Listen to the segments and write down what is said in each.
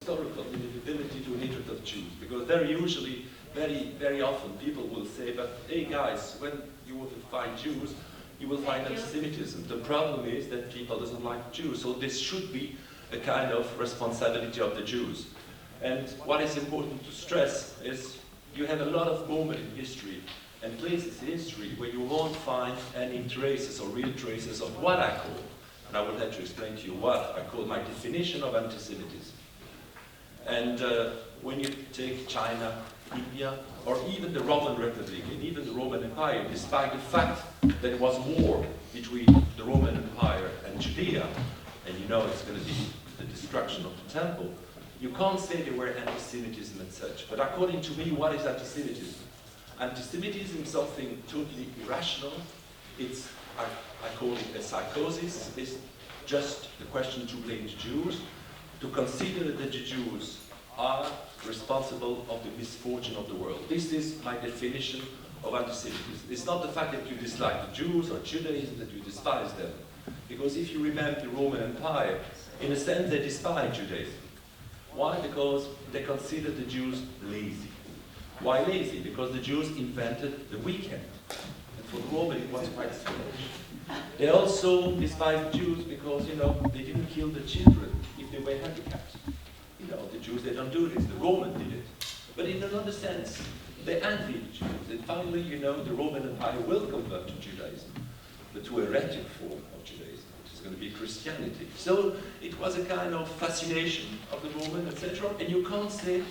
historical inevitability to hatred of Jews, because very often people will say, but hey guys, when you will find Jews, you will find anti-Semitism. The problem is that people doesn't like Jews, so this should be a kind of responsibility of the Jews. And what is important to stress is you have a lot of moments in history and places in history where you won't find any traces or real traces of what I call, and I would like to explain to you what I call my definition of anti-Semitism. And when you take China, India, or even the Roman Republic, and even the Roman Empire, despite the fact that there was war between the Roman Empire and Judea, and you know it's going to be the destruction of the temple, you can't say there were anti-Semitism and such. But according to me, what is anti-Semitism? Anti-Semitism is something totally irrational. It's, I call it a psychosis. It's just the question to blame the Jews, to consider that the Jews are responsible of the misfortune of the world. This is my definition of anti-Semitism. It's not the fact that you dislike the Jews or Judaism, that you despise them. Because if you remember the Roman Empire, in a sense they despised Judaism. Why? Because they considered the Jews lazy. Why lazy? Because the Jews invented the weekend. And for the Roman it was quite strange. They also despised the Jews because, you know, they didn't kill the children if they were handicapped. You know, the Jews, they don't do this. The Romans did it. But in another sense, they envied the Jews. And finally, you know, the Roman Empire will convert to Judaism, but to a heretic form of Judaism, which is going to be Christianity. So it was a kind of fascination of the Roman, etc. And you can't say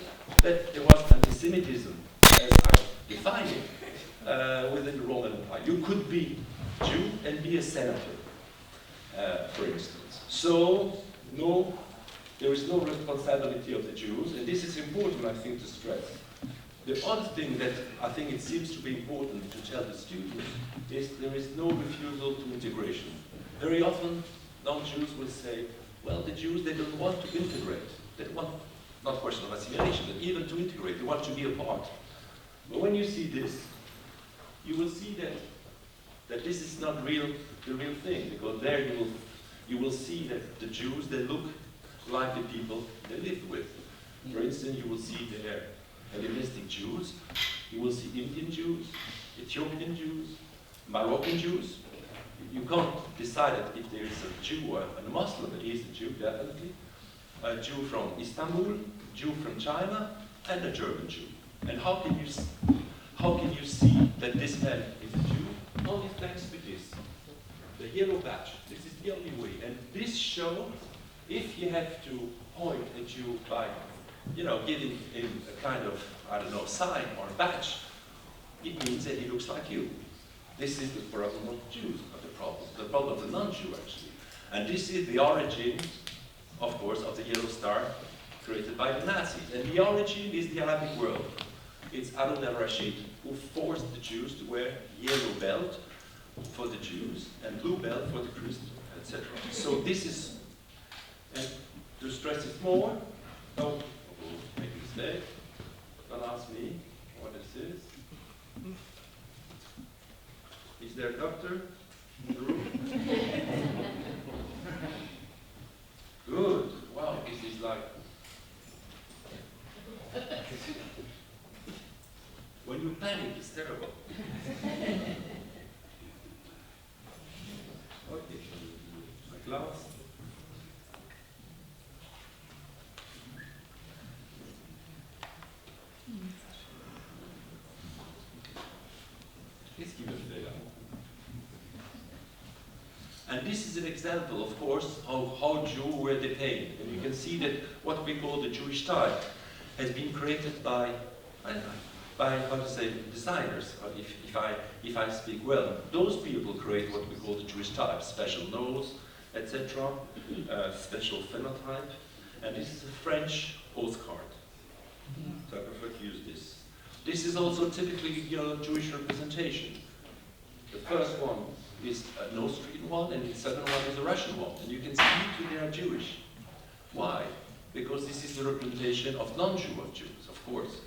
that there was anti-Semitism, as I define it, within the Roman Empire. You could be Jew and be a senator, for instance. So, no, there is no responsibility of the Jews, and this is important, I think, to stress. The other thing that I think it seems to be important to tell the students is there is no refusal to integration. Very often, non-Jews will say, well, the Jews, they don't want to integrate. They want, not a question of assimilation, but even to integrate. They want to be a part. But when you see this, you will see that this is not the real thing, because there you will see that the Jews, they look like the people they live with. For instance, you will see there Hellenistic Jews, you will see Indian Jews, Ethiopian Jews, Moroccan Jews. You can't decide if there is a Jew or a Muslim, but he is a Jew, definitely. A Jew from Istanbul, Jew from China, and a German Jew. And how can you see that this man is a Jew? Only thanks to this, the yellow badge. This is the only way. And this shows, if you have to point a Jew by, you know, giving him a kind of, I don't know, sign or badge, it means that he looks like you. This is the problem of Jews, not the problem of the non-Jew, actually. And this is the origin, of course, of the yellow star created by the Nazis. And the origin is the Arabic world. It's Harun al-Rashid who forced the Jews to wear yellow belt for the Jews and blue belt for the Christians, etc. So this is, and to stress it more, don't make a mistake, don't ask me what this is. Is there a doctor in the room? Good. Wow, this is like... When you panic, it's terrible. Okay, my glass. Please give it there. And this is an example, of course, of how Jews were detained. And you can see that what we call the Jewish type has been created by how to say, designers, if I speak well. Those people create what we call the Jewish type, special nose, etc., special phenotype. And this is a French postcard. So I prefer to use this. This is also typically, you know, Jewish representation. The first one is an Austrian one, and the second one is a Russian one. And you can see that they are Jewish. Why? Because this is the representation of non-Jew of Jews, of course.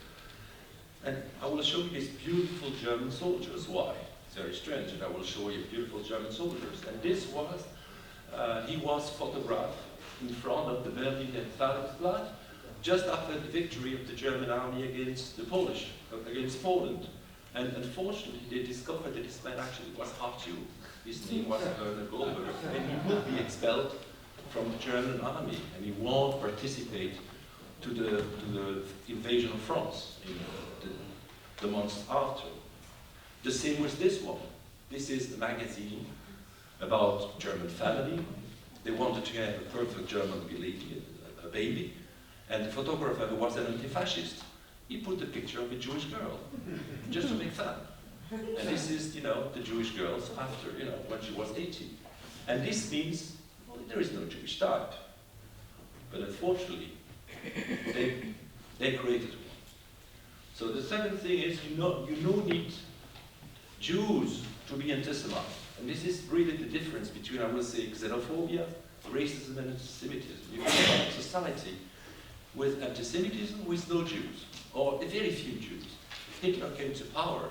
And I will show you these beautiful German soldiers. Why? It's very strange, and I will show you beautiful German soldiers. And this was, he was photographed in front of the Berliner Tagungsblatt just after the victory of the German army against the Polish, against Poland. And unfortunately, they discovered that this man actually was half Jew. His name was Werner Goldberg, and he will be expelled from the German army, and he won't participate to the invasion of France in the months after. The same with this one. This is a magazine about German family. They wanted to have a perfect German baby, and the photographer, who was an anti-fascist, he put a picture of a Jewish girl, just to make fun. And this is, you know, the Jewish girls after, you know, when she was 18. And this means, well, there is no Jewish type. But unfortunately, they created one. So the second thing is, you don't need Jews to be anti-Semite. And this is really the difference between, I will say, xenophobia, racism, and anti-Semitism. You can have a society with anti-Semitism with no Jews, or very few Jews. Hitler came to power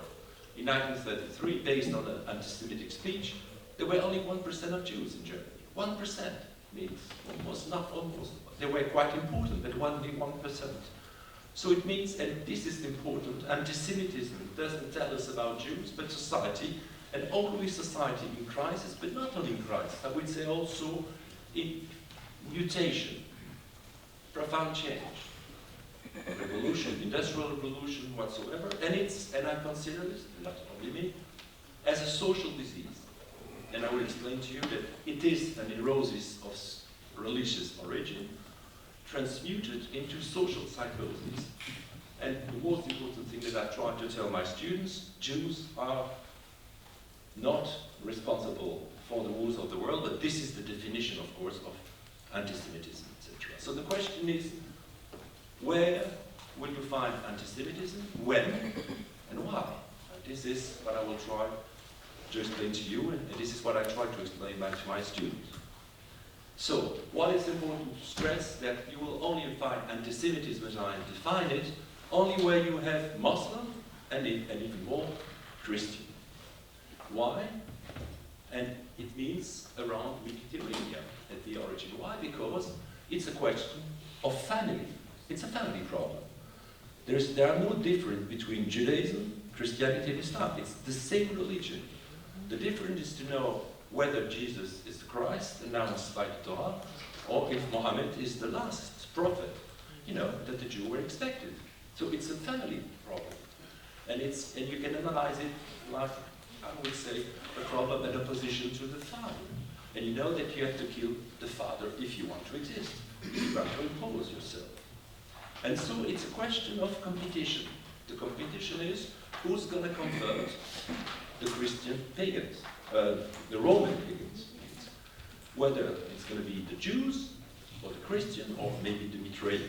in 1933 based on an anti-Semitic speech. There were only 1% of Jews in Germany. 1% means almost, not almost. They were quite important, but only 1%. So it means, and this is important, anti-Semitism doesn't tell us about Jews, but society, and always society in crisis, but not only in crisis, I would say also in mutation, profound change, revolution, industrial revolution, whatsoever, and I consider this, not only me, as a social disease. And I will explain to you that it is a neurosis of religious origin, transmuted into social psychosis. And the most important thing that I try to tell my students, Jews are not responsible for the woes of the world, but this is the definition, of course, of anti-Semitism, etc. So the question is, where will you find anti-Semitism, when, and why? And this is what I will try to explain to you, and this is what I try to explain back to my students. So, what is important to stress, that you will only find anti-Semitism, as I define it, only where you have Muslim, and even more, Christian. Why? And it means around Mediterranean at the origin. Why? Because it's a question of family. It's a family problem. There are no difference between Judaism, Christianity, and Islam. It's the same religion. The difference is to know whether Jesus is the Christ, announced by the Torah, or if Muhammad is the last prophet, you know, that the Jews were expected. So it's a family problem. And you can analyze it like, I would say, a problem in opposition to the father. And you know that you have to kill the father if you want to exist, if you want to impose yourself. And so it's a question of competition. The competition is who's going to convert the Christian pagans, the Roman pagans. Whether it's going to be the Jews, or the Christian, or maybe the Mitraille,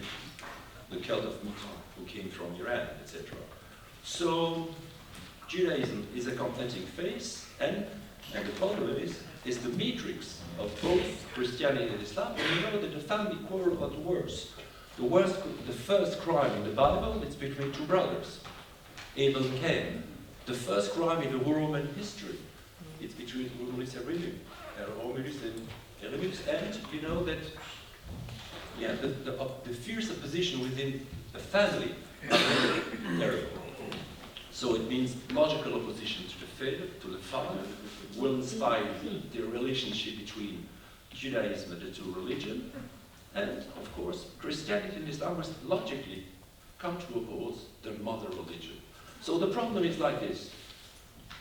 the cult of Mitra, who came from Iran, etc. So Judaism is a competing phase, and the problem is the matrix of both Christianity and Islam. And you know that the family quarrel got worse. The first crime in the Bible is between two brothers, Abel and Cain. The first crime in the Roman history, it's between Romulus and Remus. And you know that, yeah, the fierce opposition within the family is very terrible. So it means logical opposition to the father will inspire the relationship between Judaism and the two religions. And, of course, Christianity and Islam will logically come to oppose the mother religion. So the problem is like this.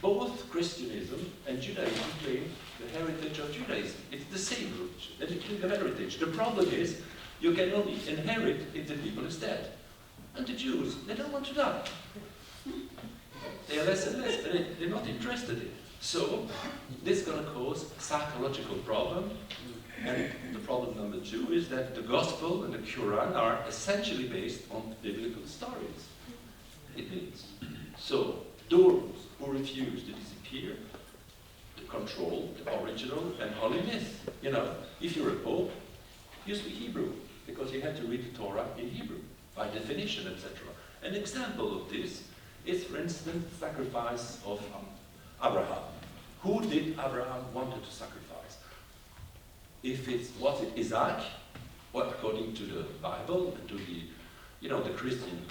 Both Christianism and Judaism claim the heritage of Judaism. It's the same religion, and you claim the heritage. The problem is, you can only inherit if the people is dead. And the Jews, they don't want to die. They are less and less, but they're not interested in it. So, this is going to cause a psychological problem. And the problem number two is that the Gospel and the Quran are essentially based on biblical stories. It means. So, those who refuse to disappear, to control the original and holy myth. You know, if you're a pope, you speak Hebrew, because you have to read the Torah in Hebrew, by definition, etc. An example of this is, for instance, the sacrifice of Abraham. Who did Abraham wanted to sacrifice? Was it Isaac Well, according to the Bible and to the, the Christian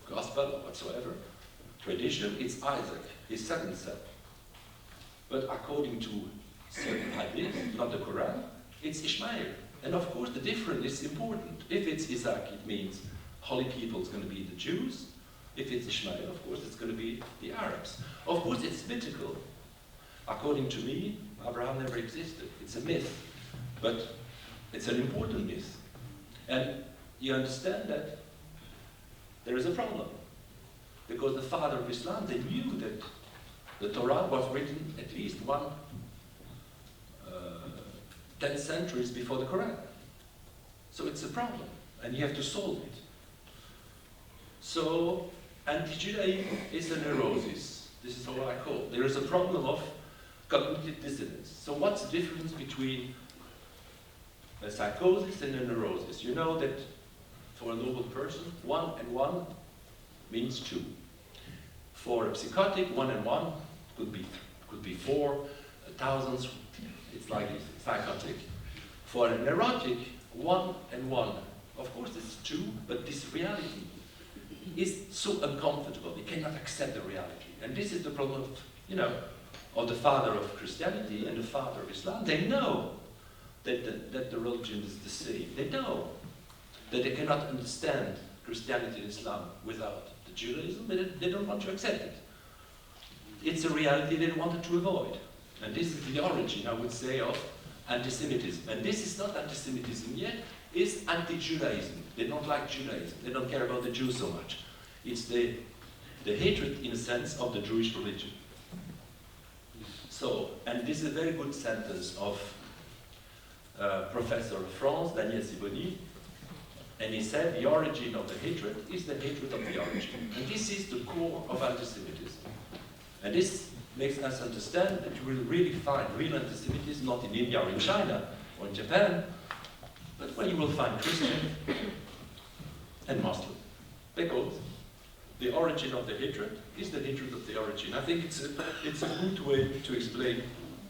gospel or whatsoever tradition, it's Isaac, his second son. But according to certain hadith, not the Quran, it's Ishmael. And of course the difference is important. If it's Isaac, it means holy people is going to be the Jews. If it's Ishmael, of course, it's going to be the Arabs. Of course, it's mythical. According to me, Abraham never existed. It's a myth. But it's an important myth. And you understand that there is a problem. Because the father of Islam, they knew that the Torah was written at least 10 centuries before the Quran. So it's a problem, and you have to solve it. So, anti-Judaism is a neurosis. This is how I call it. There is a problem of cognitive dissonance. So what's the difference between a psychosis and a neurosis? You know that for a normal person, 1 and 1 means 2. For a psychotic, 1 and 1 could be 4, thousands. It's like psychotic. For a neurotic, 1 and 1, of course it's 2, but this reality is so uncomfortable. He cannot accept the reality. And this is the problem of the father of Christianity and the father of Islam. They know that the religion is the same. They know that they cannot understand Christianity and Islam without the Judaism, but they don't want to accept it. It's a reality they wanted to avoid. And this is the origin, I would say, of anti-Semitism. And this is not anti-Semitism yet, it's anti-Judaism. They don't like Judaism. They don't care about the Jews so much. It's the hatred, in a sense, of the Jewish religion. So, and this is a very good sentence of Professor of France, Daniel Sibony, and he said the origin of the hatred is the hatred of the origin. And this is the core of anti-Semitism. And this makes us understand that you will really find real anti-Semitism not in India or in China or in Japan, but where you will find Christian and Muslim. Because the origin of the hatred is the hatred of the origin. I think it's a good way to explain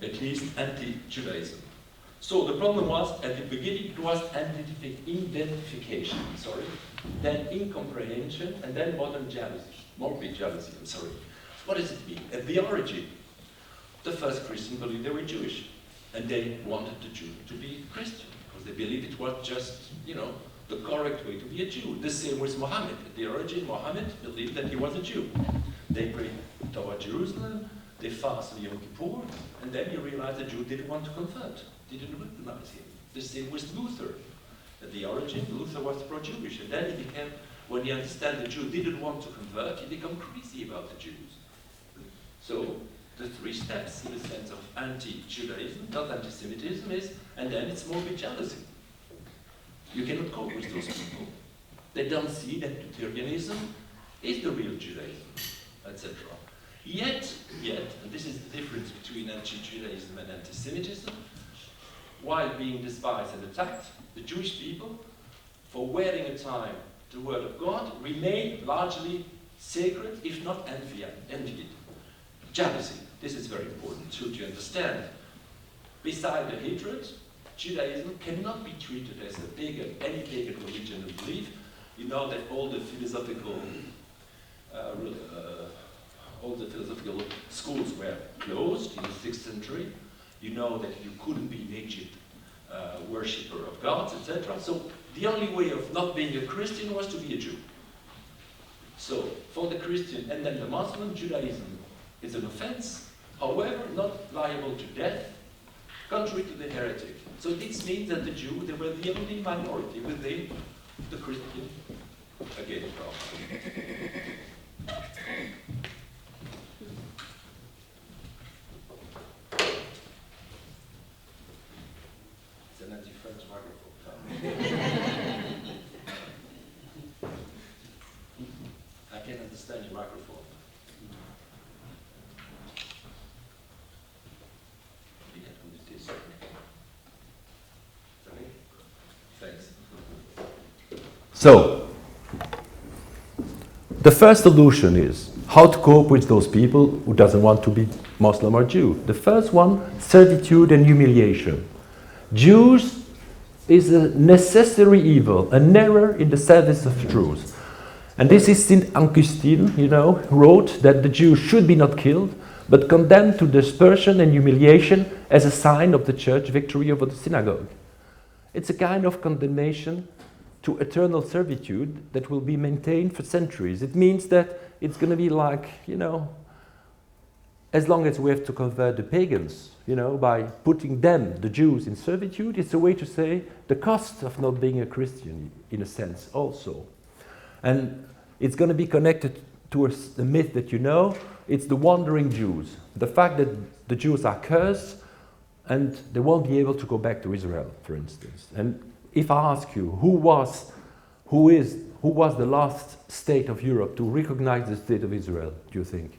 at least anti-Judaism. So the problem was, at the beginning, it was identification, then incomprehension, and then morbid jealousy, What does it mean? At the origin, the first Christians believed they were Jewish, and they wanted the Jew to be Christian, because they believed it was just, the correct way to be a Jew. The same with Muhammad. At the origin, Muhammad believed that he was a Jew. They prayed toward Jerusalem, they fasted Yom Kippur, and then you realize the Jew didn't want to convert, didn't recognize him. The same with Luther. At the origin, Luther was pro-Jewish, and then he became, when he understood the Jew didn't want to convert, he became crazy about the Jews. So, the 3 steps, in the sense of anti-Judaism, not anti-Semitism, is, and then it's morbid jealousy. You cannot cope with those people. They don't see that Lutheranism is the real Judaism, etc. Yet, and this is the difference between anti-Judaism and anti-Semitism, while being despised and attacked, the Jewish people, for wearing a time the word of God, remain largely sacred, if not envied. Jealousy, this is very important to understand. Beside the hatred, Judaism cannot be treated as a pagan, any pagan religion and belief. You know that all the philosophical schools were closed in the 6th century. You know that you couldn't be in Egypt worshipper of gods, etc. So the only way of not being a Christian was to be a Jew. So for the Christian and then the Muslim, Judaism is an offense, however, not liable to death, contrary to the heretic. So this means that the Jew, they were the only minority within the Christian, again, problem. It's an anti-French microphone. I can understand your microphone. Thanks. So, the first solution is, how to cope with those people who doesn't want to be Muslim or Jew. The first one, servitude and humiliation. Jews is a necessary evil, an error in the service of truth. And this is St. Augustine, wrote that the Jews should be not killed, but condemned to dispersion and humiliation as a sign of the church victory over the synagogue. It's a kind of condemnation to eternal servitude that will be maintained for centuries. It means that it's going to be like, as long as we have to convert the pagans, by putting them, the Jews, in servitude, it's a way to say the cost of not being a Christian, in a sense, also. And it's going to be connected to a myth that it's the wandering Jews. The fact that the Jews are cursed and they won't be able to go back to Israel, for instance. And if I ask you, who was the last state of Europe to recognize the state of Israel, do you think?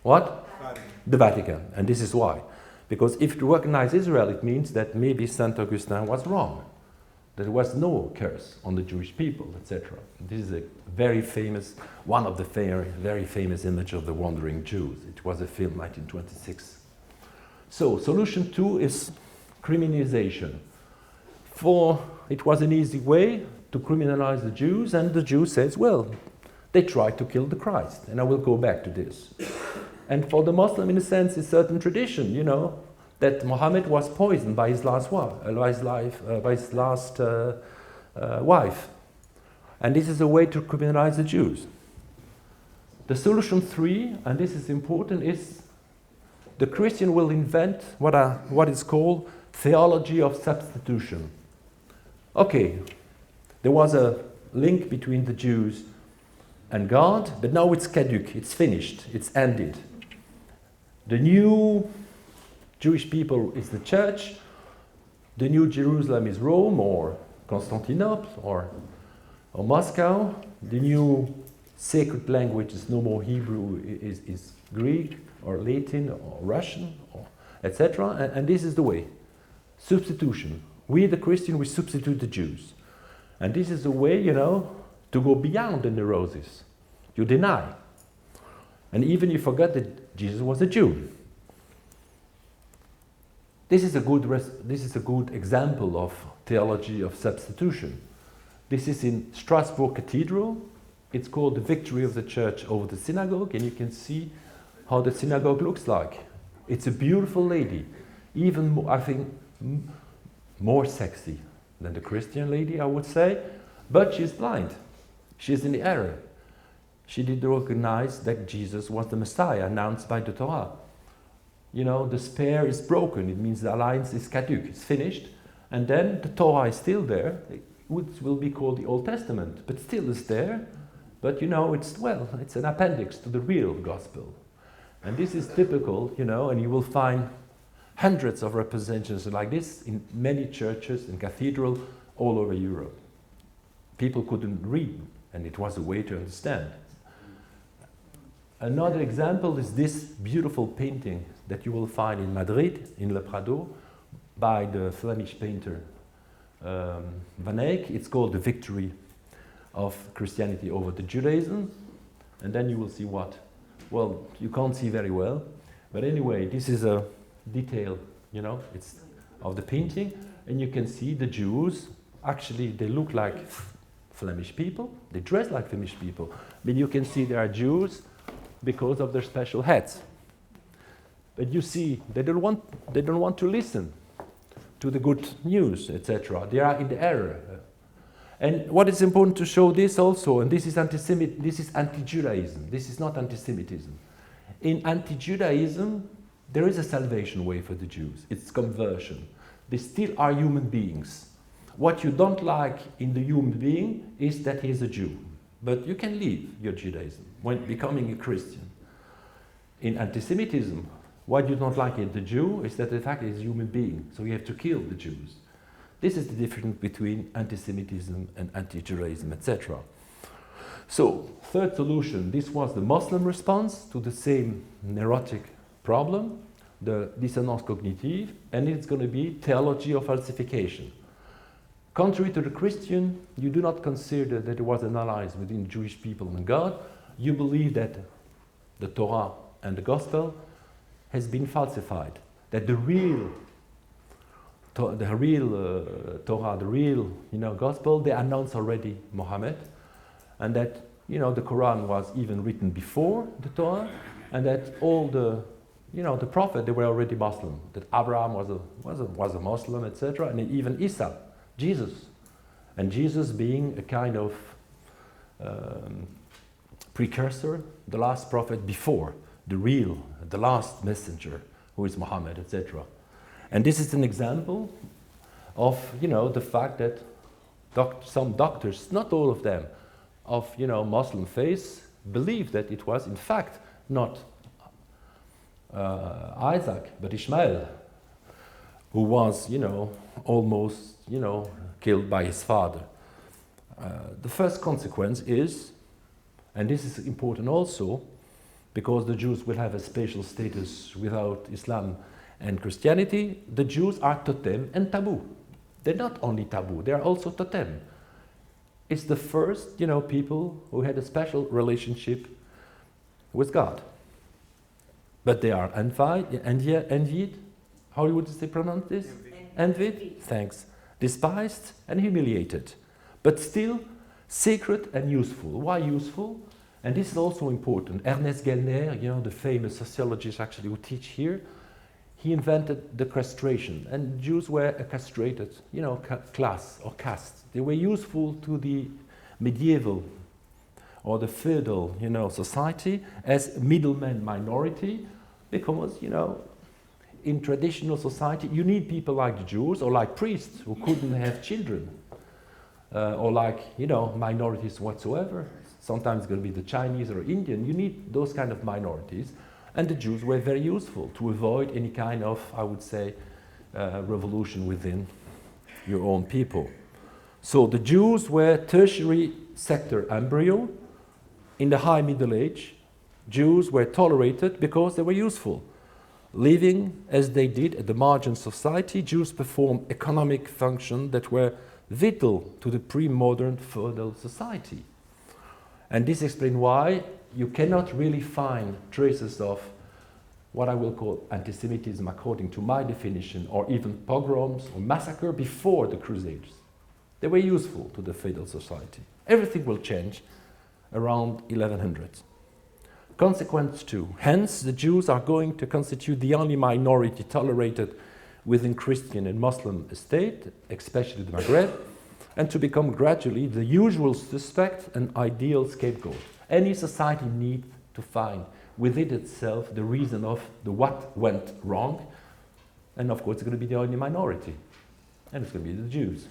What? Vatican. The Vatican. And this is why. Because if you recognize Israel, it means that maybe St. Augustine was wrong. There was no curse on the Jewish people, etc. This is a very famous, one of the very famous images of the wandering Jews. It was a film, 1926. So, solution 2 is criminalization. It was an easy way to criminalize the Jews, and the Jew says, well, they tried to kill the Christ, and I will go back to this. And for the Muslim, in a sense, it's certain tradition, that Muhammad was poisoned by his last wife. And this is a way to criminalize the Jews. The solution 3, and this is important, is the Christian will invent what is called Theology of Substitution. Okay, there was a link between the Jews and God, but now it's caduc, it's finished, it's ended. The new Jewish people is the church, the new Jerusalem is Rome or Constantinople or Moscow, the new sacred language is no more Hebrew, is Greek or Latin or Russian, etc. And this is the way. Substitution. We, the Christian, we substitute the Jews. And this is a way, to go beyond the neurosis. You deny. And even you forget that Jesus was a Jew. This is a good example of theology of substitution. This is in Strasbourg Cathedral. It's called the victory of the church over the synagogue, and you can see how the synagogue looks like. It's a beautiful lady, even more, I think, more sexy than the Christian lady, I would say, but she's blind. She's in the error. She didn't recognize that Jesus was the Messiah announced by the Torah. The spear is broken. It means the alliance is caduc, it's finished. And then the Torah is still there. It will be called the Old Testament, but still is there. But it's an appendix to the real gospel. And this is typical, and you will find hundreds of representations like this in many churches and cathedrals all over Europe. People couldn't read, and it was a way to understand. Another example is this beautiful painting that you will find in Madrid, in Le Prado, by the Flemish painter Van Eyck. It's called The Victory of Christianity over the Judaism. And then you will see what? Well, you can't see very well. But anyway, this is a detail, it's of the painting. And you can see the Jews, actually they look like Flemish people. They dress like Flemish people. But you can see they are Jews because of their special hats. But you see, they don't want to listen to the good news, etc. They are in the error. And what is important to show this also, and this is anti-Judaism. This is not anti-Semitism. In anti-Judaism, there is a salvation way for the Jews. It's conversion. They still are human beings. What you don't like in the human being is that he is a Jew. But you can leave your Judaism when becoming a Christian. In anti-Semitism, what you don't like in the Jew is that the fact he is a human being, so you have to kill the Jews. This is the difference between anti-Semitism and anti-Judaism, etc. So, third solution, this was the Muslim response to the same neurotic problem, the dissonance cognitive, and it's going to be theology of falsification. Contrary to the Christian, you do not consider that there was an alliance between Jewish people and God. you believe that the Torah and the Gospel has been falsified, that the real Torah, the real Gospel, they announced already Muhammad, and that the Quran was even written before the Torah, and that all the the prophet, they were already Muslim, that Abraham was a Muslim, etc., and even Isa, Jesus, and Jesus being a kind of precursor, the last prophet before the last messenger, who is Muhammad, etc. And this is an example of the fact that some doctors, not all of them, of Muslim faith, believe that it was in fact not Isaac, but Ishmael, who was, almost, killed by his father. The first consequence is, and this is important also, because the Jews will have a special status without Islam and Christianity, the Jews are totem and taboo. They're not only taboo, they're also totem. It's the first, people who had a special relationship with God. But they are envied, how would you pronounce this? Envied, thanks. Despised and humiliated, but still sacred and useful. Why useful? And this is also important. Ernest Gellner, the famous sociologist actually who teach here, he invented the castration, and Jews were a castrated, class or caste. They were useful to the medieval or the feudal, society as middleman minority, because, in traditional society, you need people like the Jews or like priests who couldn't have children, or like, minorities whatsoever. Sometimes it's going to be the Chinese or Indian. You need those kind of minorities. And the Jews were very useful to avoid any kind of, I would say, revolution within your own people. So the Jews were tertiary sector embryo. In the High Middle Age, Jews were tolerated because they were useful. Living as they did at the margin of society, Jews performed economic functions that were vital to the pre-modern feudal society. And this explains why you cannot really find traces of what I will call anti-Semitism according to my definition, or even pogroms or massacre before the Crusades. They were useful to the feudal society. Everything will change around 1100. Consequence 2. Hence, the Jews are going to constitute the only minority tolerated within Christian and Muslim state, especially the Maghreb, and to become gradually the usual suspect and ideal scapegoat. Any society needs to find within itself the reason of what went wrong, and of course it's going to be the only minority, and it's going to be the Jews.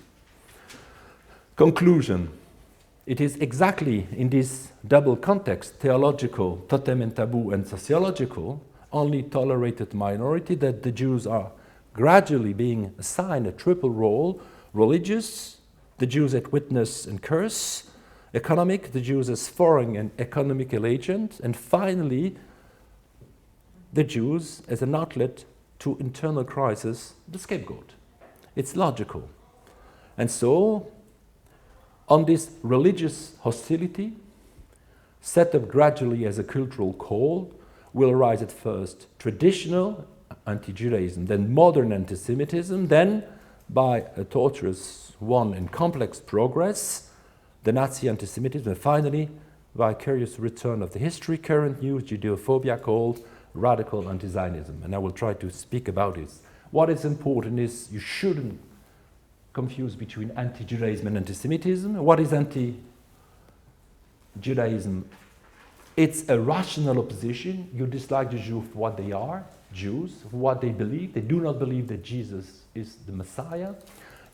Conclusion. It is exactly in this double context, theological, totem and taboo, and sociological, only tolerated minority, that the Jews are gradually being assigned a triple role: religious, the Jews as witness and curse; economic, the Jews as foreign and economical agent; and finally, the Jews as an outlet to internal crisis, the scapegoat. It's logical. And so, on this religious hostility, set up gradually as a cultural call, will arise at first traditional anti-Judaism, then modern anti-Semitism, then, by a tortuous one and complex progress, the Nazi anti-Semitism, and finally, vicarious return of the history, current news Judeophobia called radical anti-Zionism. And I will try to speak about this. What is important is you shouldn't confuse between anti-Judaism and anti-Semitism. What is anti-Judaism? It's a rational opposition. You dislike the Jews for what they are, Jews, for what they believe. They do not believe that Jesus is the Messiah.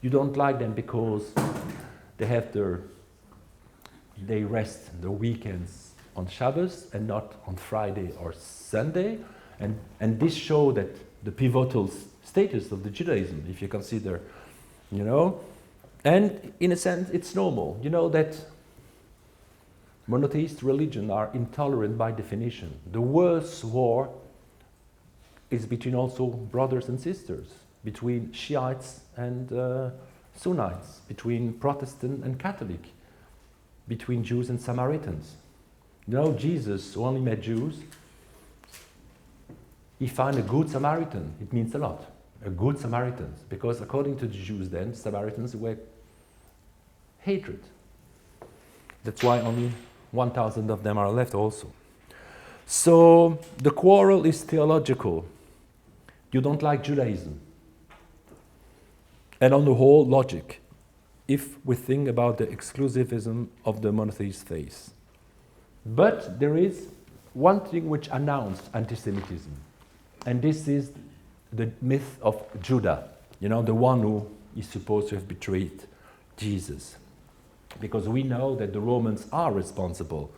You don't like them because they have they rest their weekends on Shabbos and not on Friday or Sunday. And this shows that the pivotal status of the Judaism, if you consider, and in a sense it's normal, that monotheist religions are intolerant by definition. The worst war is between also brothers and sisters, between Shiites and Sunnites, between Protestant and Catholic, between Jews and Samaritans. You know, Jesus, who only met Jews, he found a good Samaritan. It means a lot. A good Samaritan. Because according to the Jews then, Samaritans were hatred. That's why only 1,000 of them are left also. So the quarrel is theological. You don't like Judaism. And on the whole, logic, if we think about the exclusivism of the monotheist faith. But there is one thing which announced anti-Semitism, and this is the myth of Judah, you know, the one who is supposed to have betrayed Jesus. Because we know that the Romans are responsible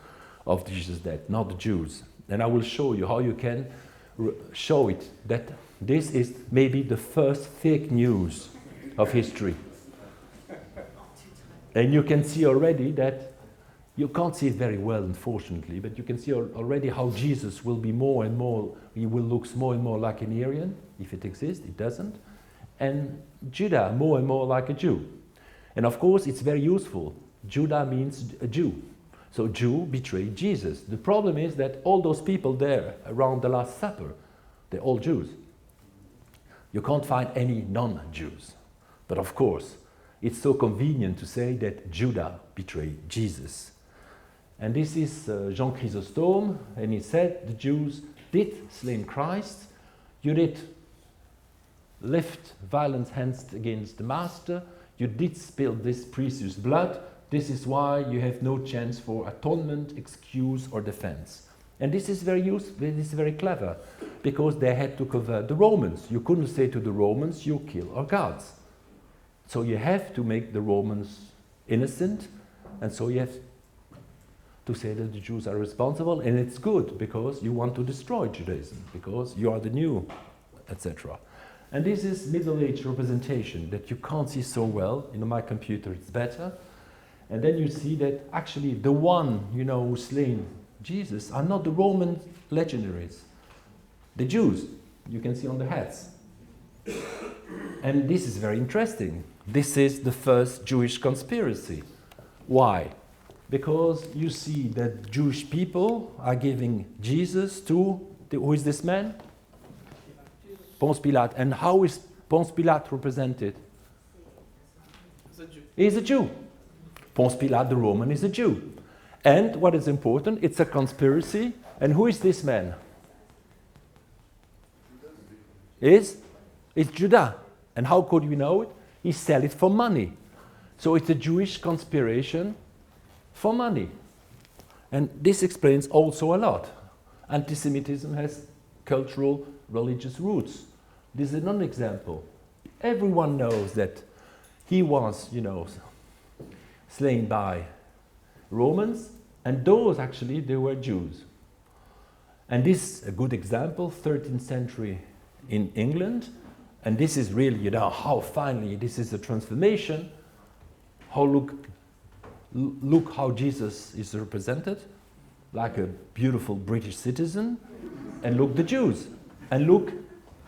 of Jesus' death, not the Jews. And I will show you how you can show it, that this is maybe the first fake news of history. And you can see already that, you can't see it very well, unfortunately, but you can see already how Jesus will be more and more, he will look more and more like an Aryan, if it exists, it doesn't. And Judah more and more like a Jew. And of course, it's very useful. Judah means a Jew. So Jew betrayed Jesus. The problem is that all those people there around the Last Supper, they're all Jews. You can't find any non-Jews. But of course, it's so convenient to say that Judah betrayed Jesus. And this is Jean Chrysostom, and he said the Jews did slay Christ, you did lift violent hands against the master, you did spill this precious blood, this is why you have no chance for atonement, excuse, or defense. And this is very useful, this is very clever, because they had to convert the Romans. You couldn't say to the Romans, you kill our gods. So you have to make the Romans innocent, and so you have to say that the Jews are responsible, and it's good, because you want to destroy Judaism, because you are the new, etc. And this is Middle Age representation that you can't see so well. In my computer it's better. And then you see that actually the one, you know, who slain Jesus are not the Roman legionaries, the Jews. You can see on the hats. And this is very interesting. This is the first Jewish conspiracy. Why? Because you see that Jewish people are giving Jesus to, who is this man? Ponce Pilate. And how is Ponce Pilate represented? He's a Jew. Ponce Pilate, the Roman, is a Jew. And what is important, it's a conspiracy. And who is this man? It's Judah. And how could we know it? He sell it for money. So it's a Jewish conspiration for money. And this explains also a lot. Anti-Semitism has cultural, religious roots. This is another example. Everyone knows that he was, you know, slain by Romans, and those actually, they were Jews. And this is a good example, 13th century in England, and this is really, you know, how finally this is a transformation. How look how Jesus is represented, like a beautiful British citizen, and look the Jews, and look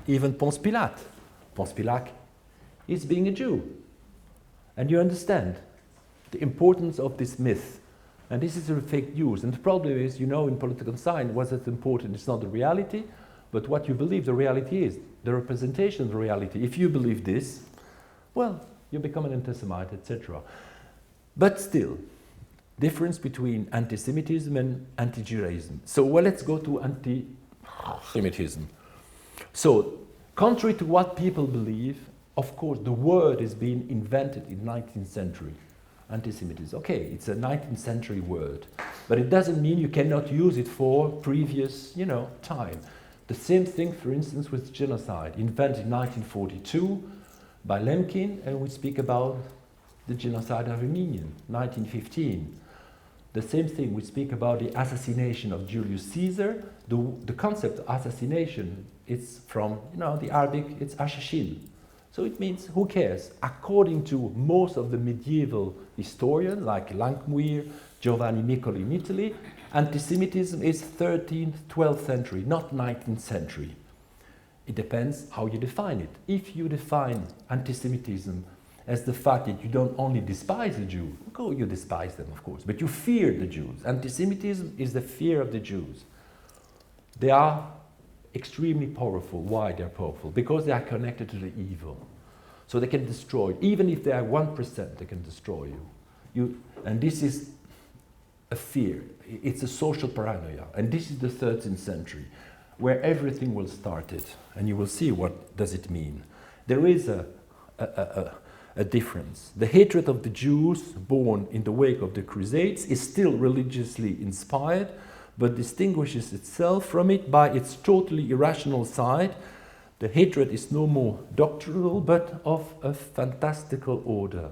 even Ponce Pilate. Ponce Pilate is being a Jew. And you understand the importance of this myth. And this is a fake news. And the problem is, you know, in political science, what's it important? It's not the reality, but what you believe the reality is, the representation of the reality. If you believe this, well, you become an anti-Semite, etc. But still, difference between anti-Semitism and anti-Judaism. So, well, let's go to anti-Semitism. So, contrary to what people believe, of course, the word is being invented in the 19th century. Anti-Semitism. Okay, it's a 19th century word, but it doesn't mean you cannot use it for previous, you know, time. The same thing, for instance, with genocide, invented in 1942 by Lemkin, and we speak about the genocide of Armenian, 1915. The same thing, we speak about the assassination of Julius Caesar. The concept of assassination, it's from, you know, the Arabic, it's ashashin. So it means, who cares? According to most of the medieval historians, like Langmuir, Giovanni Miccoli in Italy, anti-Semitism is 13th, 12th century, not 19th century. It depends how you define it. If you define anti-Semitism as the fact that you don't only despise the Jew, okay, you despise them, of course, but you fear the Jews. Anti-Semitism is the fear of the Jews. They are extremely powerful. Why they're powerful? Because they are connected to the evil. So they can destroy, even if they are 1%, they can destroy you. And this is a fear. It's a social paranoia. And this is the 13th century, where everything will start it. And you will see what does it mean. There is a difference. The hatred of the Jews born in the wake of the Crusades is still religiously inspired, but distinguishes itself from it by its totally irrational side. The hatred is no more doctrinal, but of a fantastical order.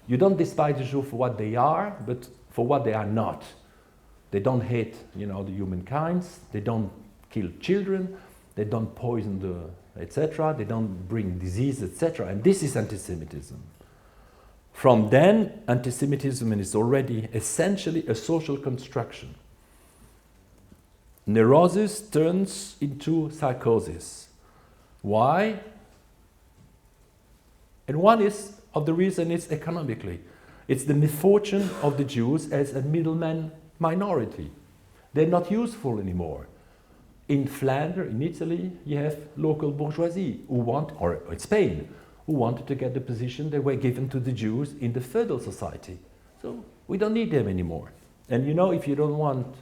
You don't despise the Jews for what they are, but for what they are not. They don't hate, the humankind. They don't kill children. They don't poison the, etc. They don't bring disease, etc. And this is anti-Semitism. From then, anti-Semitism is already essentially a social construction. Neurosis turns into psychosis. Why? And one of the reason is economically. It's the misfortune of the Jews as a middleman minority. They're not useful anymore. In Flanders, in Italy, you have local bourgeoisie who or in Spain, who wanted to get the position that were given to the Jews in the feudal society. So we don't need them anymore. And if you don't want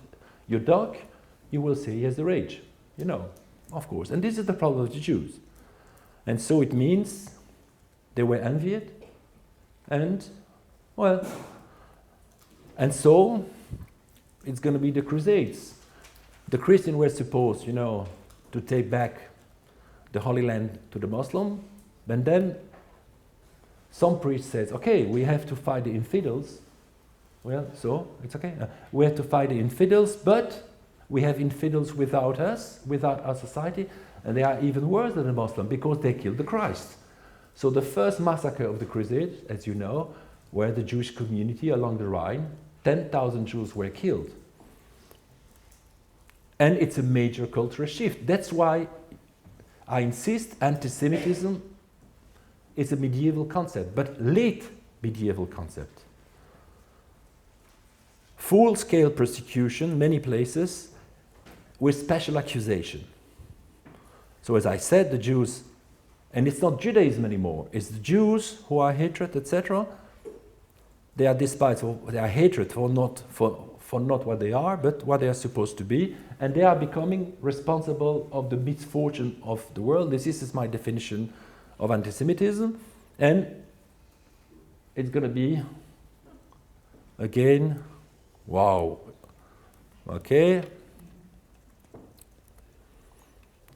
your dog, you will say he has the rage, of course. And this is the problem of the Jews. And so it means they were envied, and so it's going to be the Crusades. The Christians were supposed, to take back the Holy Land to the Muslim, and then some priest says, okay, we have to fight the infidels. Well, so it's okay. We have to fight the infidels, but we have infidels without us, without our society, and they are even worse than the Muslim because they killed the Christ. So the first massacre of the Crusades, as you know, were the Jewish community along the Rhine. 10,000 Jews were killed. And it's a major cultural shift. That's why I insist anti-Semitism is a medieval concept, but late medieval concept. Full-scale persecution, many places, with special accusation. So as I said, the Jews, and it's not Judaism anymore, it's the Jews who are hatred, etc. They are despised, they are hatred for not what they are, but what they are supposed to be, and they are becoming responsible of the misfortune of the world. This is my definition of anti-Semitism, and it's going to be, again, wow, okay.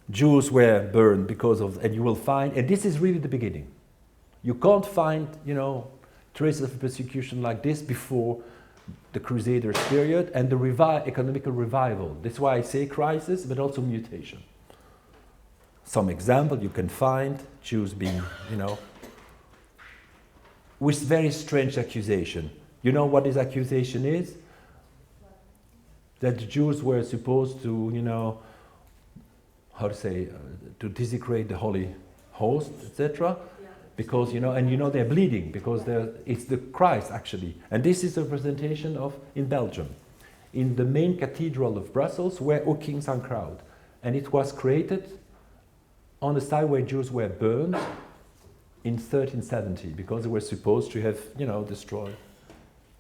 Jews were burned because of, and you will find, and this is really the beginning. You can't find, traces of persecution like this before the Crusaders period and the economical revival. That's why I say crisis, but also mutation. Some example you can find, Jews being, with very strange accusation. You know what this accusation is? That the Jews were supposed to, to desecrate the Holy Host, etc. Because, they're bleeding, because it's the Christ, actually. And this is a representation in Belgium, in the main cathedral of Brussels, where all kings are crowned. And it was created on the side where Jews were burned in 1370, because they were supposed to have, destroyed.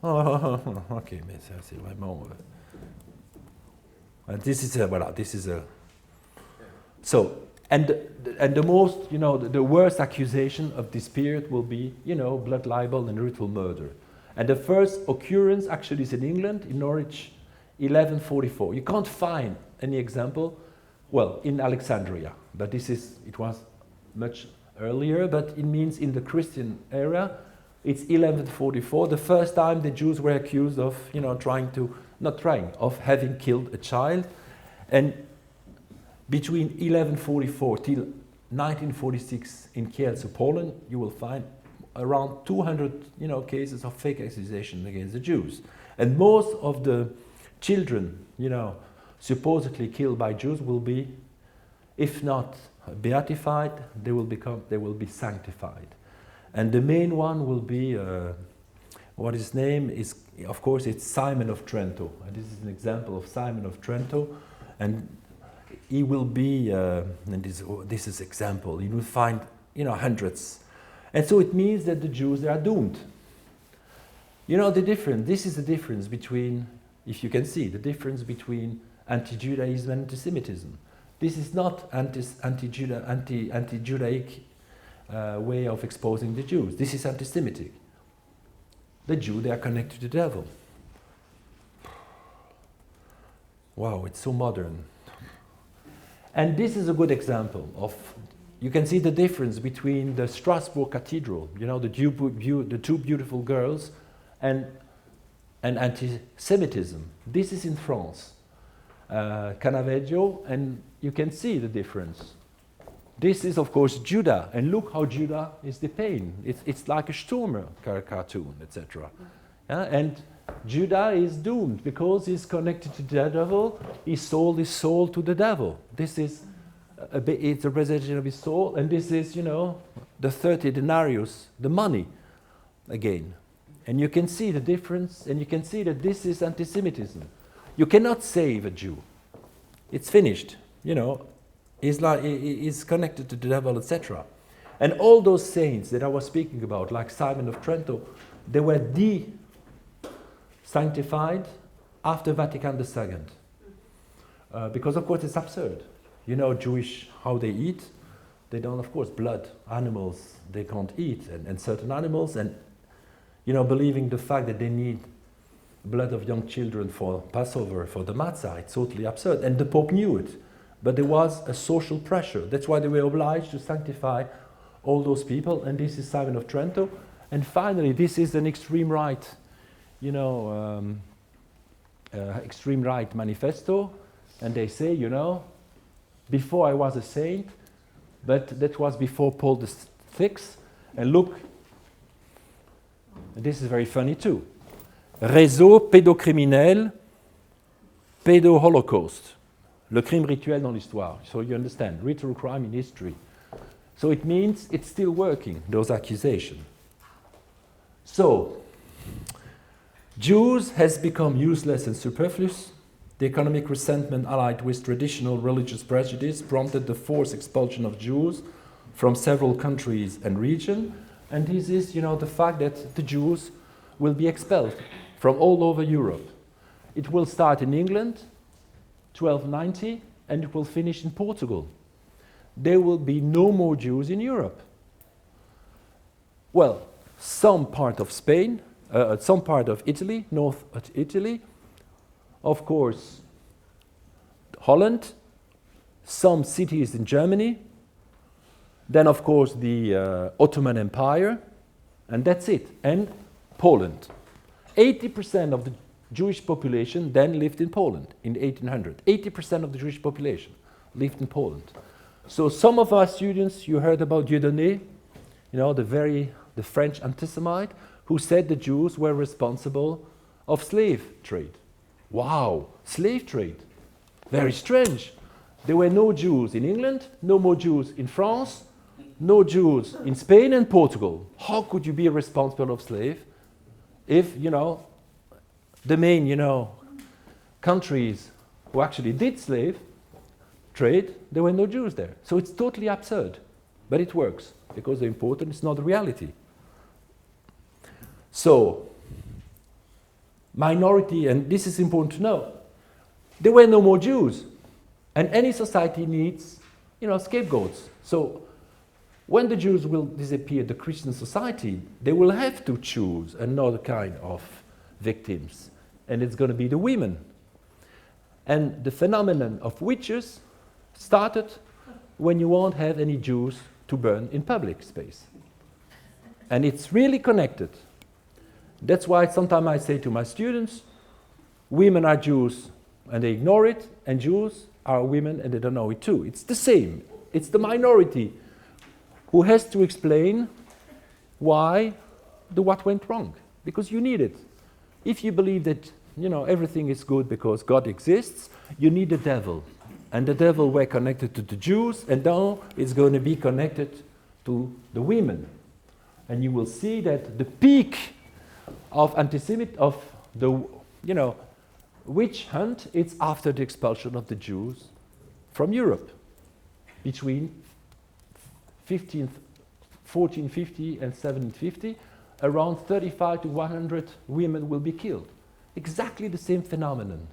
Okay, mais ça c'est vraiment... And this is a... So, and the most, the worst accusation of this period will be, blood libel and ritual murder. And the first occurrence actually is in England, in Norwich, 1144. You can't find any example, well, in Alexandria, but it was much earlier, but it means in the Christian era, it's 1144, the first time the Jews were accused of, of having killed a child. And between 1144 till 1946 in Kielce, Poland, you will find around 200, cases of fake accusation against the Jews. And most of the children, supposedly killed by Jews will be, if not beatified, they will be sanctified. And the main one will be, what his name is, of course, it's Simon of Trento. And this is an example of Simon of Trento. And he will be, and this is example, you will find, hundreds. And so it means that the Jews, they are doomed. This is the difference between, if you can see, the difference between anti-Judaism and anti-Semitism. This is not anti-Judaic way of exposing the Jews. This is anti-Semitic. The Jew, they are connected to the devil. Wow, it's so modern. And this is a good example of, you can see the difference between the Strasbourg Cathedral, the two beautiful girls, and anti-Semitism. This is in France, Canaveggio, and you can see the difference. This is, of course, Judah, and look how Judah is depicted. It's like a Sturmer cartoon, etc. And Judah is doomed because he's connected to the devil. He sold his soul to the devil. This is it's a representation of his soul, and this is, the 30 denarius, the money, again. And you can see the difference, and you can see that this is anti-Semitism. You cannot save a Jew. It's finished, He's connected to the devil, etc. And all those saints that I was speaking about, like Simon of Trento, they were sanctified after Vatican II. Because, of course, it's absurd. Jewish, how they eat. They don't, of course, blood, animals, they can't eat, and certain animals, and, believing the fact that they need blood of young children for Passover, for the matzah, it's totally absurd. And the Pope knew it. But there was a social pressure. That's why they were obliged to sanctify all those people. And this is Simon of Trento. And finally, this is an extreme right, extreme right manifesto. And they say, before I was a saint, but that was before Paul VI. And look, and this is very funny too. Réseau pédocriminel, pédo-holocaust. Le crime rituel dans l'histoire. So you understand, ritual crime in history. So it means it's still working, those accusations. So, Jews has become useless and superfluous. The economic resentment allied with traditional religious prejudice prompted the forced expulsion of Jews from several countries and regions. And this is, the fact that the Jews will be expelled from all over Europe. It will start in England, 1290, and it will finish in Portugal. There will be no more Jews in Europe. Well, some part of Spain, some part of Italy, north of Italy, of course, Holland, some cities in Germany, then of course the Ottoman Empire, and that's it, and Poland. 80% of the Jewish population then lived in Poland in 1800. 80% of the Jewish population lived in Poland. So some of our students, you heard about Dieudonné, the French antisemite, who said the Jews were responsible of slave trade. Wow, slave trade. Very strange. There were no Jews in England, no more Jews in France, no Jews in Spain and Portugal. How could you be responsible of slave if, the main, countries who actually did slave trade, there were no Jews there. So it's totally absurd, but it works because the important is not the reality. So, minority, and this is important to know, there were no more Jews, and any society needs, scapegoats. So, when the Jews will disappear, the Christian society, they will have to choose another kind of victims, and it's going to be the women. And the phenomenon of witches started when you won't have any Jews to burn in public space. And it's really connected. That's why sometimes I say to my students, women are Jews and they ignore it, and Jews are women and they don't know it too. It's the same. It's the minority who has to explain why what went wrong, because you need it. If you believe that everything is good because God exists, you need the devil. And the devil were connected to the Jews, and now it's going to be connected to the women. And you will see that the peak of the witch hunt, it's after the expulsion of the Jews from Europe between 1450 and 1750. Around 35 to 100 women will be killed. Exactly the same phenomenon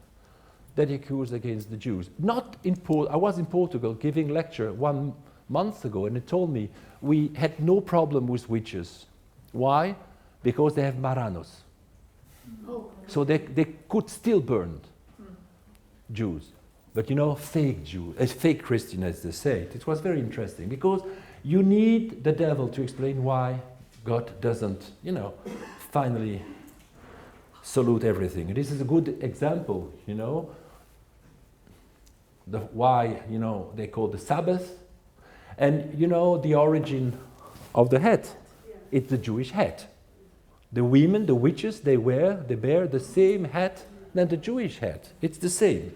that occurs against the Jews. I was in Portugal giving lecture 1 month ago, and they told me we had no problem with witches. Why? Because they have maranos. Oh. So they could still burn Jews. But fake Jews, fake Christian as they say. It was very interesting because you need the devil to explain why God doesn't, finally salute everything. And this is a good example, why, they call the Sabbath. And, the origin of the hat. It's the Jewish hat. The women, the witches, they bear the same hat than the Jewish hat. It's the same.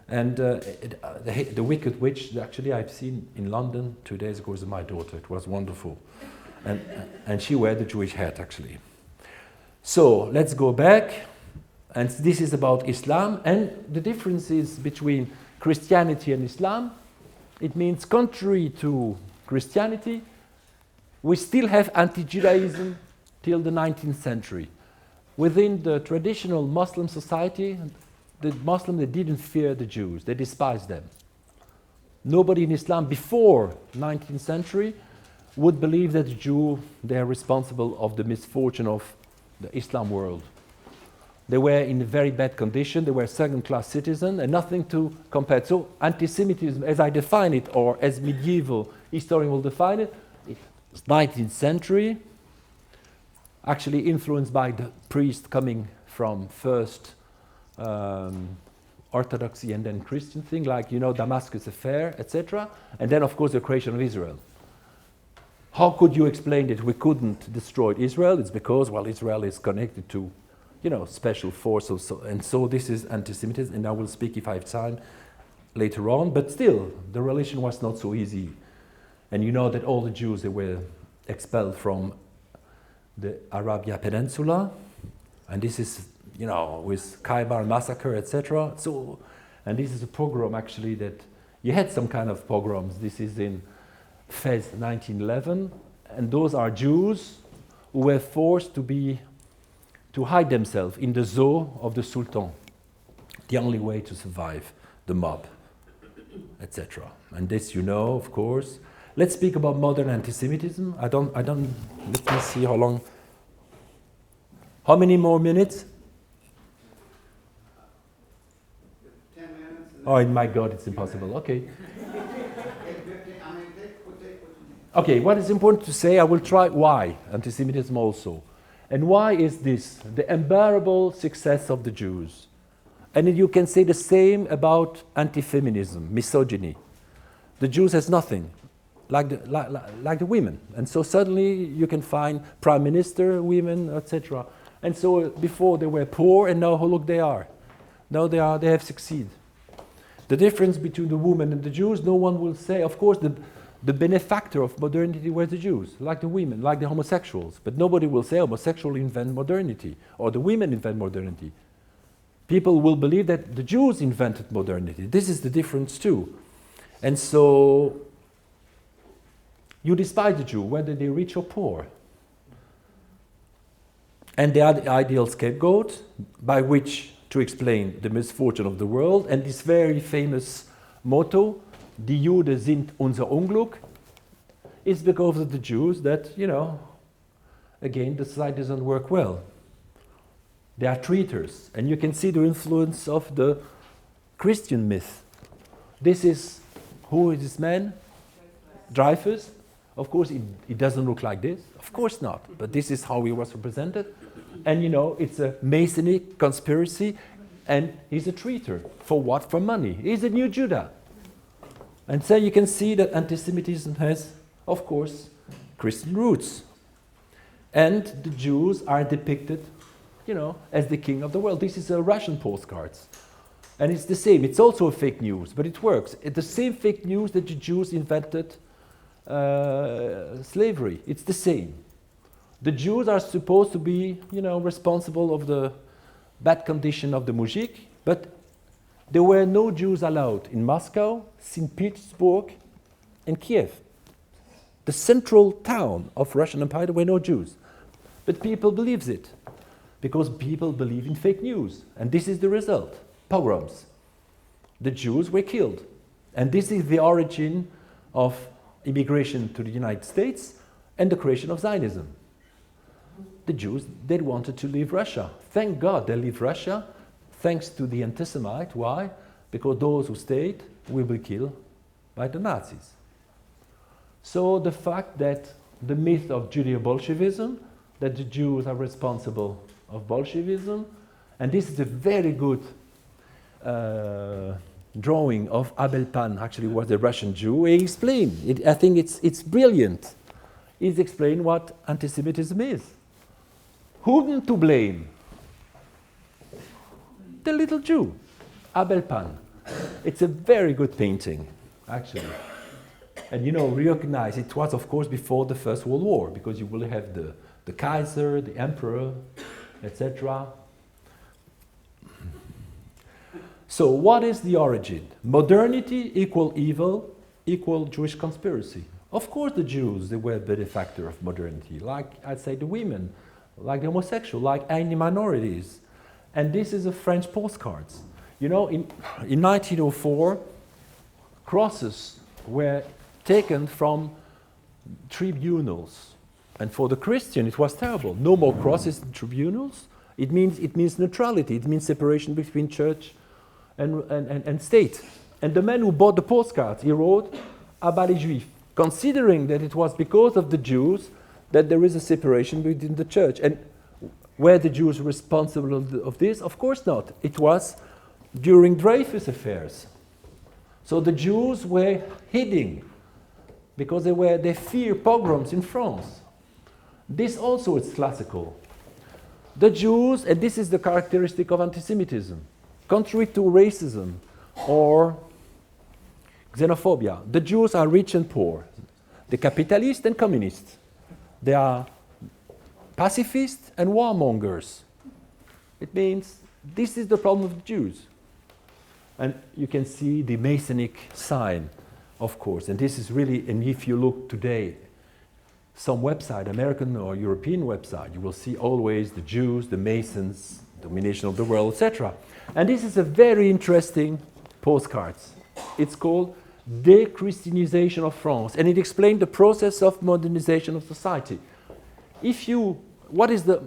And the wicked witch, actually, I've seen in London 2 days ago with my daughter. It was wonderful. And she wear the Jewish hat, actually. So let's go back. And this is about Islam. And the differences between Christianity and Islam, it means contrary to Christianity, we still have anti-Judaism till the 19th century. Within the traditional Muslim society, the Muslims, they didn't fear the Jews, they despised them. Nobody in Islam before 19th century would believe that the Jew, they are responsible of the misfortune of the Islam world. They were in a very bad condition, they were second-class citizens, and nothing to compare. So anti-Semitism, as I define it, or as medieval historian will define it, it's 19th century, actually influenced by the priest coming from first Orthodoxy and then Christian thing, like, Damascus affair, etc. And then, of course, the creation of Israel. How could you explain that we couldn't destroy Israel? It's because, Israel is connected to special forces, and so this is anti-Semitism, and I will speak if I have time later on, but still, the relation was not so easy. And you know that all the Jews, they were expelled from the Arabia Peninsula, and this is, with Khaybar massacre, etc. So, and this is a pogrom, actually, that you had some kind of pogroms. This is in Fez 1911, and those are Jews who were forced to hide themselves in the zoo of the Sultan, the only way to survive the mob, etc. And this, of course. Let's speak about modern anti-Semitism. Let me see how long. How many more minutes? 10 minutes. Oh my God, it's impossible. Okay. Okay, what is important to say, I will try why anti-Semitism also. And why is this? The unbearable success of the Jews. And you can say the same about anti-feminism, misogyny. The Jews has nothing, like the women. And so suddenly you can find prime minister, women, etc. And so before they were poor, and now look, they are. Now they have succeeded. The difference between the women and the Jews, no one will say, of course, the benefactor of modernity were the Jews, like the women, like the homosexuals. But nobody will say homosexuals invent modernity, or the women invent modernity. People will believe that the Jews invented modernity. This is the difference too. And so you despise the Jew, whether they're rich or poor. And they are the ideal scapegoat by which to explain the misfortune of the world. And this very famous motto, Die Juden sind unser Unglück, is because of the Jews that, again, the society doesn't work well. They are traitors. And you can see the influence of the Christian myth. Who is this man? Dreyfus. Of course, it doesn't look like this. Of course not. But this is how he was represented. And, it's a Masonic conspiracy. And he's a traitor. For what? For money. He's a new Judah. And so you can see that anti-Semitism has, of course, Christian roots. And the Jews are depicted, as the king of the world. This is a Russian postcards. And it's the same. It's also a fake news, but it works. It's the same fake news that the Jews invented slavery. It's the same. The Jews are supposed to be, responsible of the bad condition of the mujik, but there were no Jews allowed in Moscow, St. Petersburg, and Kiev. The central town of Russian Empire, there were no Jews. But people believe it, because people believe in fake news. And this is the result, pogroms. The Jews were killed. And this is the origin of immigration to the United States and the creation of Zionism. The Jews, they wanted to leave Russia. Thank God they leave Russia, thanks to the anti-Semite. Why? Because those who stayed will be killed by the Nazis. So the fact that the myth of Judeo-Bolshevism, that the Jews are responsible of Bolshevism, and this is a very good drawing of Abel Pan, actually was a Russian Jew. He explained, I think it's brilliant. He's explained what anti-Semitism is. Whom to blame? The little Jew, Abel Pan. It's a very good painting, actually. And recognize it was, of course, before the First World War, because you will have the Kaiser, the Emperor, etc. So what is the origin? Modernity equal evil equal Jewish conspiracy. Of course the Jews, they were a benefactor of modernity, like I'd say the women, like the homosexual, like any minorities. And this is a French postcards. In 1904, crosses were taken from tribunals. And for the Christian, it was terrible. No more crosses in tribunals. It means neutrality. It means separation between church and state. And the man who bought the postcards, he wrote, "Abat les Juifs," considering that it was because of the Jews that there is a separation within the church. And were the Jews responsible of this? Of course not. It was during Dreyfus affairs. So the Jews were hiding because they fear pogroms in France. This also is classical. The Jews, and this is the characteristic of anti-Semitism, contrary to racism or xenophobia, the Jews are rich and poor. The capitalists and communists. They are pacifists and warmongers. It means this is the problem of the Jews. And you can see the Masonic sign, of course. And this is really, and if you look today, some website, American or European website, you will see always the Jews, the Masons, domination of the world, etc. And this is a very interesting postcards. It's called De-Christianization of France, and it explained the process of modernization of society. What is the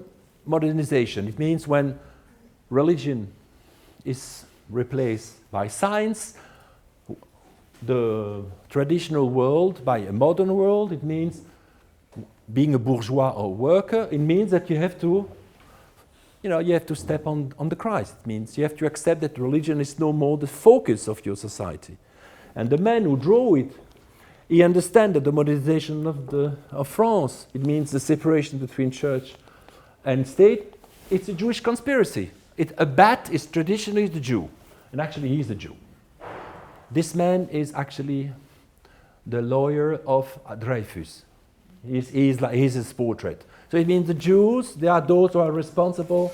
modernization? It means when religion is replaced by science, the traditional world by a modern world. It means being a bourgeois or worker. It means that you have to step on the Christ. It means you have to accept that religion is no more the focus of your society. And the man who drew it, he understands that the modernization of France, it means the separation between church and state. It's a Jewish conspiracy. A bat is traditionally the Jew, and actually he's a Jew. This man is actually the lawyer of Dreyfus. He's his portrait. So it means the Jews, they are those who are responsible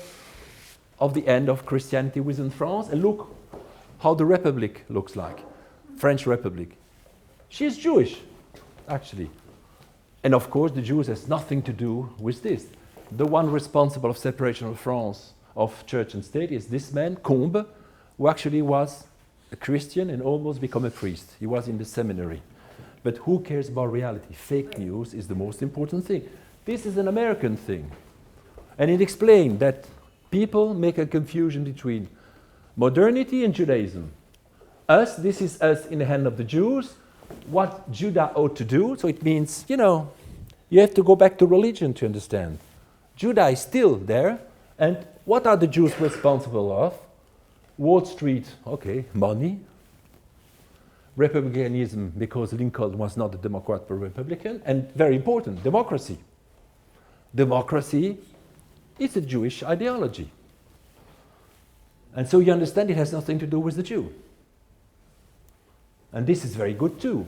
of the end of Christianity within France. And look how the Republic looks like. French Republic. She is Jewish, actually. And of course, the Jews has nothing to do with this. The one responsible of separation of France, of church and state, is this man, Combes, who actually was a Christian and almost become a priest. He was in the seminary. But who cares about reality? Fake news is the most important thing. This is an American thing. And it explained that people make a confusion between modernity and Judaism. This is us in the hand of the Jews, what Judah ought to do. So it means, you have to go back to religion to understand. Judah is still there. And what are the Jews responsible of? Wall Street, okay, money. Republicanism, because Lincoln was not a Democrat but Republican. And very important, democracy. Democracy is a Jewish ideology. And so you understand it has nothing to do with the Jew. And this is very good too.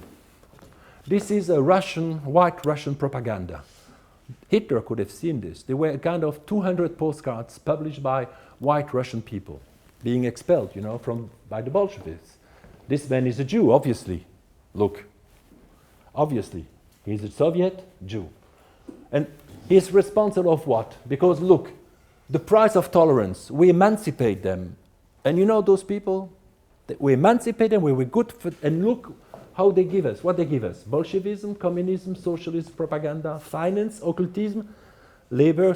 This is a white Russian propaganda. Hitler could have seen this. There were a kind of 200 postcards published by white Russian people being expelled, by the Bolsheviks. This man is a Jew, obviously. Look, obviously, he's a Soviet Jew. And he's responsible of what? Because look, the price of tolerance, we emancipate them. And those people, we emancipate them, we were good for, and look how they give us, what they give us. Bolshevism, communism, socialist propaganda, finance, occultism, labor,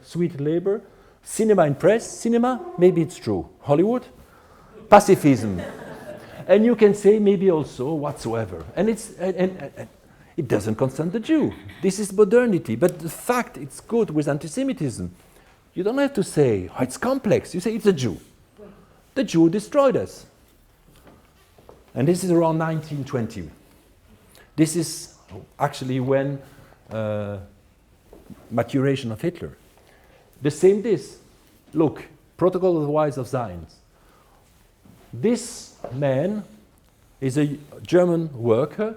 sweet labor, cinema and press, cinema, maybe it's true. Hollywood, pacifism. And you can say maybe also whatsoever. And it doesn't concern the Jew. This is modernity. But the fact it's good with anti-Semitism, you don't have to say, oh, it's complex. You say it's a Jew. The Jew destroyed us. And this is around 1920. This is actually when maturation of Hitler. The same this. Look, Protocol of the Wives of Zions. This man is a German worker,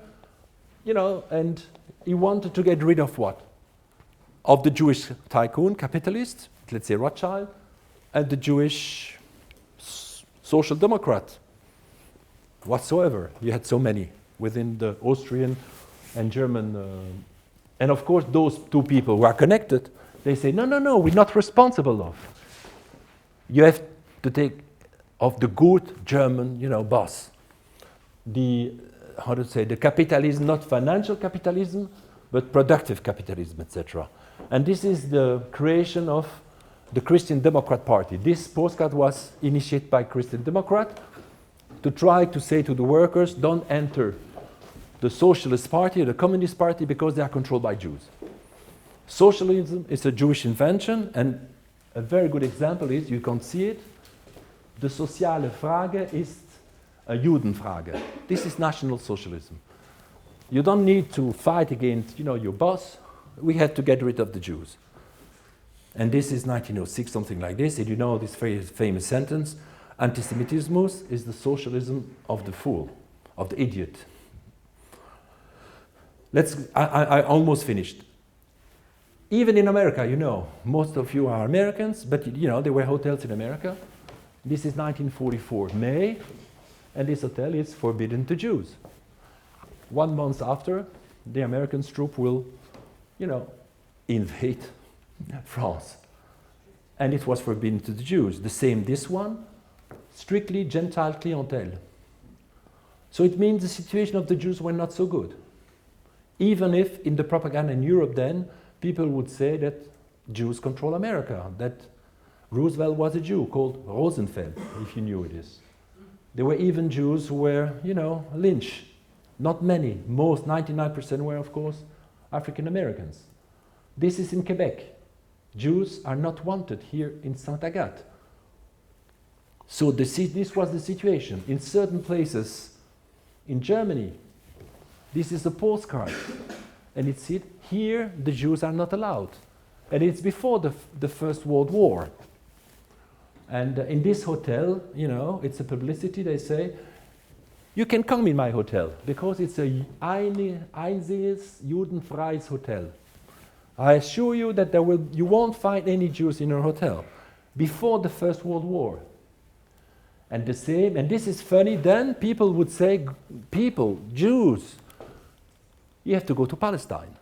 and he wanted to get rid of what? Of the Jewish tycoon, capitalist, let's say Rothschild, and the Jewish social democrat. Whatsoever. You had so many within the Austrian and German. And of course, those two people who are connected, they say, no, we're not responsible of. You have to take of the good German, boss. The capitalism, not financial capitalism, but productive capitalism, etc. And this is the creation of the Christian Democrat Party. This postcard was initiated by Christian Democrat to try to say to the workers, don't enter the Socialist Party or the Communist Party because they are controlled by Jews. Socialism is a Jewish invention, and a very good example is, you can see it, the soziale Frage ist a Judenfrage. This is National Socialism. You don't need to fight against, your boss. We had to get rid of the Jews. And this is 1906, something like this. And this very famous sentence, Antisemitism is the socialism of the fool, of the idiot. I almost finished. Even in America, most of you are Americans, but there were hotels in America. This is 1944, May, and this hotel is forbidden to Jews. 1 month after, the American troop will, invade France. And it was forbidden to the Jews. The same, this one, strictly Gentile clientele. So it means the situation of the Jews were not so good. Even if in the propaganda in Europe then, people would say that Jews control America, that Roosevelt was a Jew called Rosenfeld, if you knew it is. There were even Jews who were, lynched. Not many. Most, 99% were, of course, African Americans. This is in Quebec. Jews are not wanted here in Saint Agathe. So this was the situation. In certain places in Germany, this is a postcard. And it's it, here the Jews are not allowed. And it's before the First World War. And in this hotel, it's a publicity, they say, you can come in my hotel, because it's a einziges Judenfreies hotel. I assure you that you won't find any Jews in your hotel. Before the First World War. And the same, and this is funny, then people would say, Jews, you have to go to Palestine.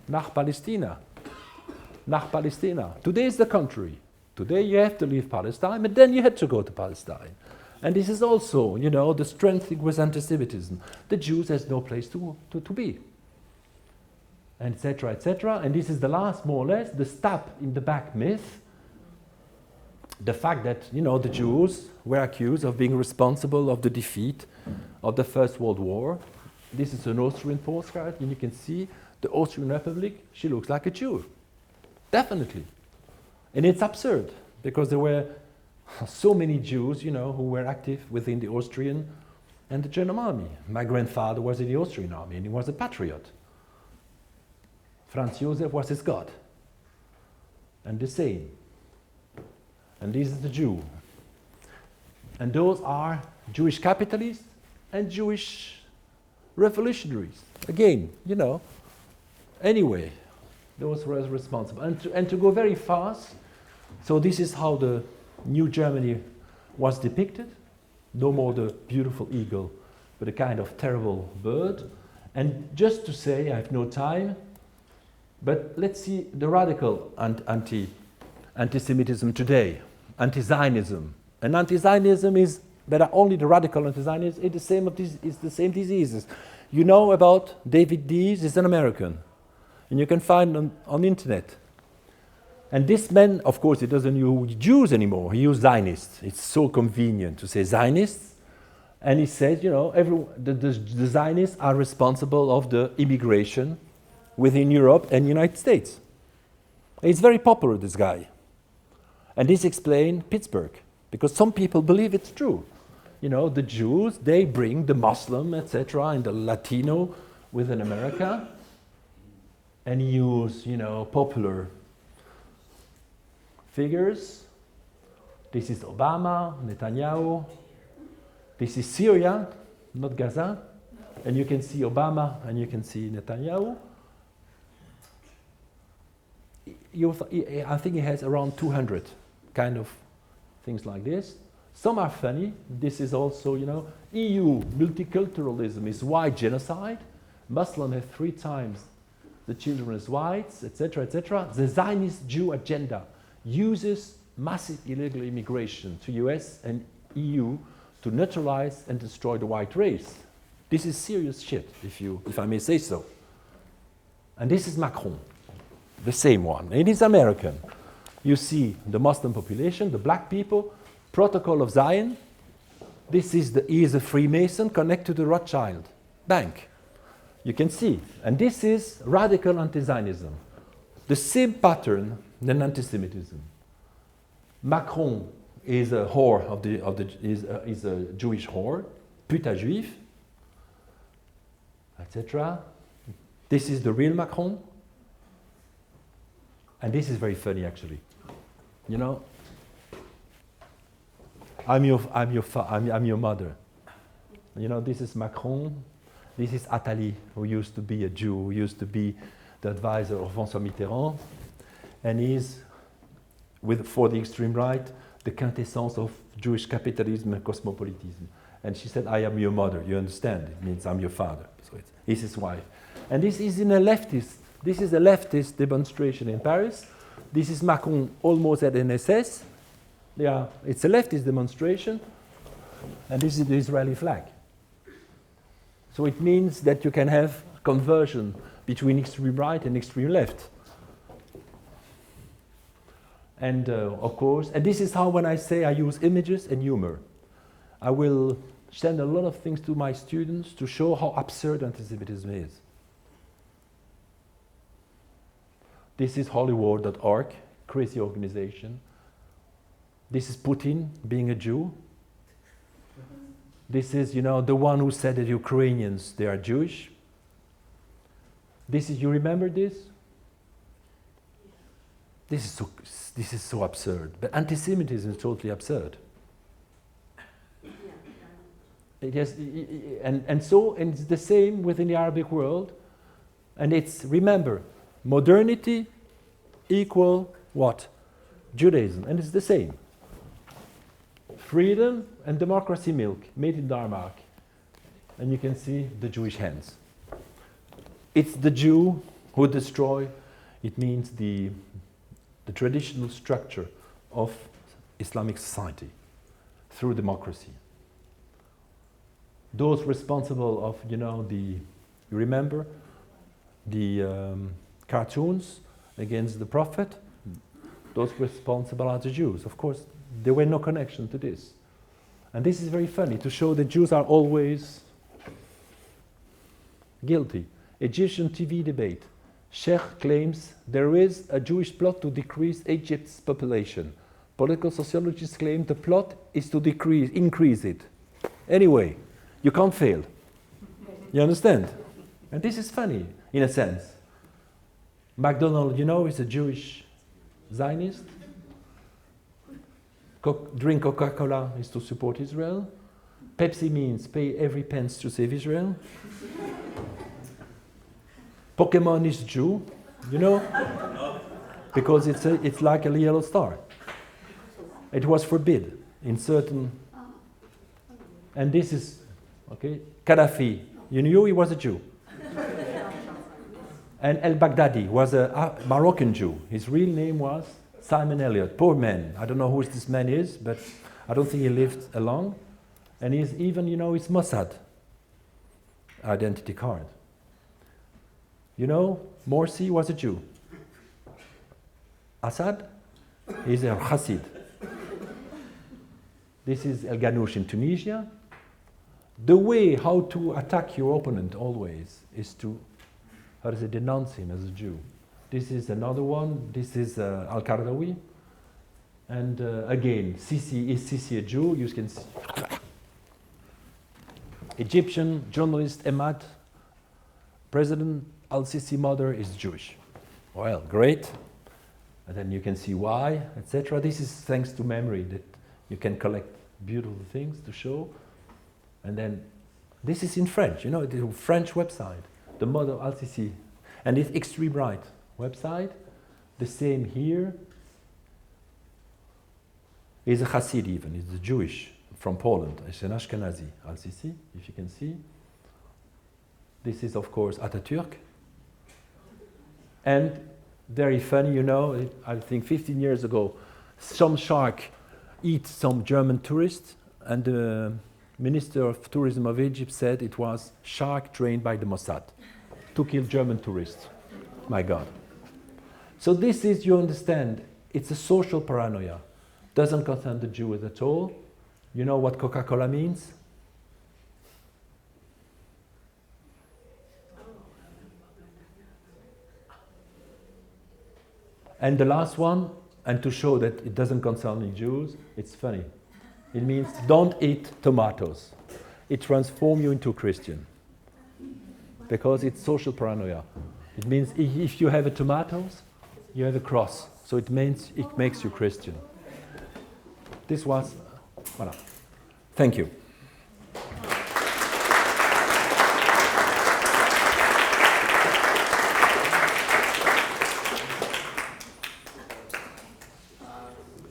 Nach Palästina. Nach Palästina. Today is the contrary. Today you have to leave Palestine, but then you had to go to Palestine. And this is also, the strengthening with anti-Semitism. The Jews has no place to be. And etc., etc. And this is the last, more or less, the stab in the back myth. The fact that, the Jews were accused of being responsible of the defeat of the First World War. This is an Austrian postcard, and you can see the Austrian Republic, she looks like a Jew. Definitely. And it's absurd, because there were so many Jews, who were active within the Austrian and the German army. My grandfather was in the Austrian army, and he was a patriot. Franz Josef was his god. And the same. And this is the Jew. And those are Jewish capitalists and Jewish revolutionaries. Again, Anyway, those were responsible. And to go very fast, so this is how the new Germany was depicted. No more the beautiful eagle, but a kind of terrible bird. And just to say, I have no time, but let's see the radical anti-Semitism today, anti-Zionism. And anti-Zionism is, but only the radical anti-Zionism is the same diseases. You know about David Dees, he's an American. And you can find on the internet. And this man, of course, he doesn't use Jews anymore. He uses Zionists. It's so convenient to say Zionists. And he says, you know, the Zionists are responsible of the immigration within Europe and United States. He's very popular, this guy. And this explains Pittsburgh, because some people believe it's true. You know, the Jews, they bring the Muslim, etc., and the Latino within America, and use, you know, popular figures. This is Obama, Netanyahu. This is Syria, not Gaza. And you can see Obama and you can see Netanyahu. I think he has around 200 kind of things like this. Some are funny. This is also, you know, EU multiculturalism is white genocide. Muslims have 3 times the children as whites, etc., etc. The Zionist Jew agenda uses massive illegal immigration to US and EU to neutralize and destroy the white race. This is serious shit, if I may say so. And this is Macron, the same one. It is American. You see the Muslim population, the black people, Protocol of Zion. He is a Freemason connected to the Rothschild Bank. You can see. And this is radical anti-Zionism. The same pattern than anti-Semitism. Macron is a whore is a Jewish whore, putain juif, etc. This is the real Macron. And this is very funny, actually. You know, I'm your mother. You know, this is Macron. This is Attali, who used to be a Jew, who used to be the advisor of François Mitterrand, and he's, for the extreme right, the quintessence of Jewish capitalism and cosmopolitism. And she said, I am your mother, you understand? It means I'm your father. So he's his wife. And this is a leftist demonstration in Paris. This is Macron almost at NSS. Yeah, it's a leftist demonstration. And this is the Israeli flag. So it means that you can have conversion between extreme right and extreme left. And of course, and this is how when I say I use images and humor, I will send a lot of things to my students to show how absurd anti-Semitism is. This is Hollywood.org, crazy organization. This is Putin being a Jew. This is, you know, the one who said that Ukrainians, they are Jewish. This is, you remember this? This is so absurd. But anti-Semitism is totally absurd. Yes, and it's the same within the Arabic world. And it's, remember, modernity equal what? Judaism. And it's the same. Freedom and democracy milk, made in Denmark. And you can see the Jewish hands. It's the Jew who destroy, it means the traditional structure of Islamic society through democracy. Those responsible of, you know, you remember the cartoons against the Prophet? Those responsible are the Jews. Of course, there were no connection to this. And this is very funny, to show that Jews are always guilty. Egyptian TV debate. Sheikh claims there is a Jewish plot to decrease Egypt's population. Political sociologists claim the plot is to increase it. Anyway, you can't fail. You understand? And this is funny, in a sense. McDonald's, you know, is a Jewish Zionist. Drink Coca-Cola is to support Israel. Pepsi means pay every pence to save Israel. Pokemon is Jew, you know, because it's like a yellow star. It was forbidden in certain, and this is, okay, Gaddafi, you knew he was a Jew. And al-Baghdadi was a Moroccan Jew. His real name was Simon Elliot. Poor man. I don't know who this man is, but I don't think he lived long. And he's even, you know, his Mossad identity card. You know, Morsi was a Jew. Assad is a Hasid. This is El Ghanouch in Tunisia. The way how to attack your opponent always is to, how does it, denounce him as a Jew. This is another one. This is Al-Qaradawi. And again, Sisi, is Sisi a Jew? You can see. Egyptian journalist Emad, President Al-Sisi mother is Jewish. Well, great. And then you can see why, etc. This is thanks to memory that you can collect beautiful things to show. And then this is in French, you know, it's a French website, the mother of Al-Sisi. And it's extreme right website. The same here. He's a Hasid even, he's a Jewish from Poland. It's an Ashkenazi, Al-Sisi, if you can see. This is, of course, Atatürk. And very funny, you know, I think 15 years ago, some shark eat some German tourists, and the Minister of Tourism of Egypt said it was shark trained by the Mossad to kill German tourists. My God. So this is, you understand, it's a social paranoia. Doesn't concern the Jews at all. You know what Coca-Cola means? And the last one, and to show that it doesn't concern the Jews, it's funny. It means don't eat tomatoes. It transforms you into a Christian. Because it's social paranoia. It means if you have a tomatoes, you have a cross. So it means it makes you Christian. This was, voilà. Thank you.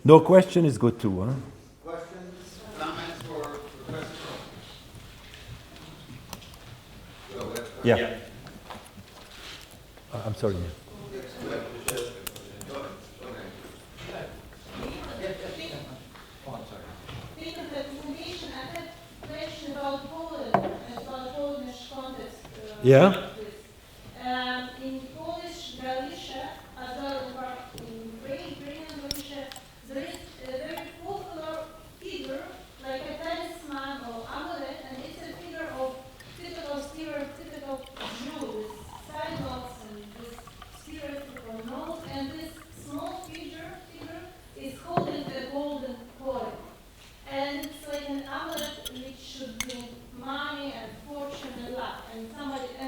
No question is good too, huh? Questions, comments for Professor Schultz? Yeah. I'm sorry. Yeah. In Polish Galicia, as well in Ukrainian Galicia, there is a very popular figure, like a talisman or amulet, and it's a figure of typical stereotypical Jew with sandals and this stereotypical nose, and this small figure is holding a golden coin. And it's like an amulet which should bring money and fortune and luck. And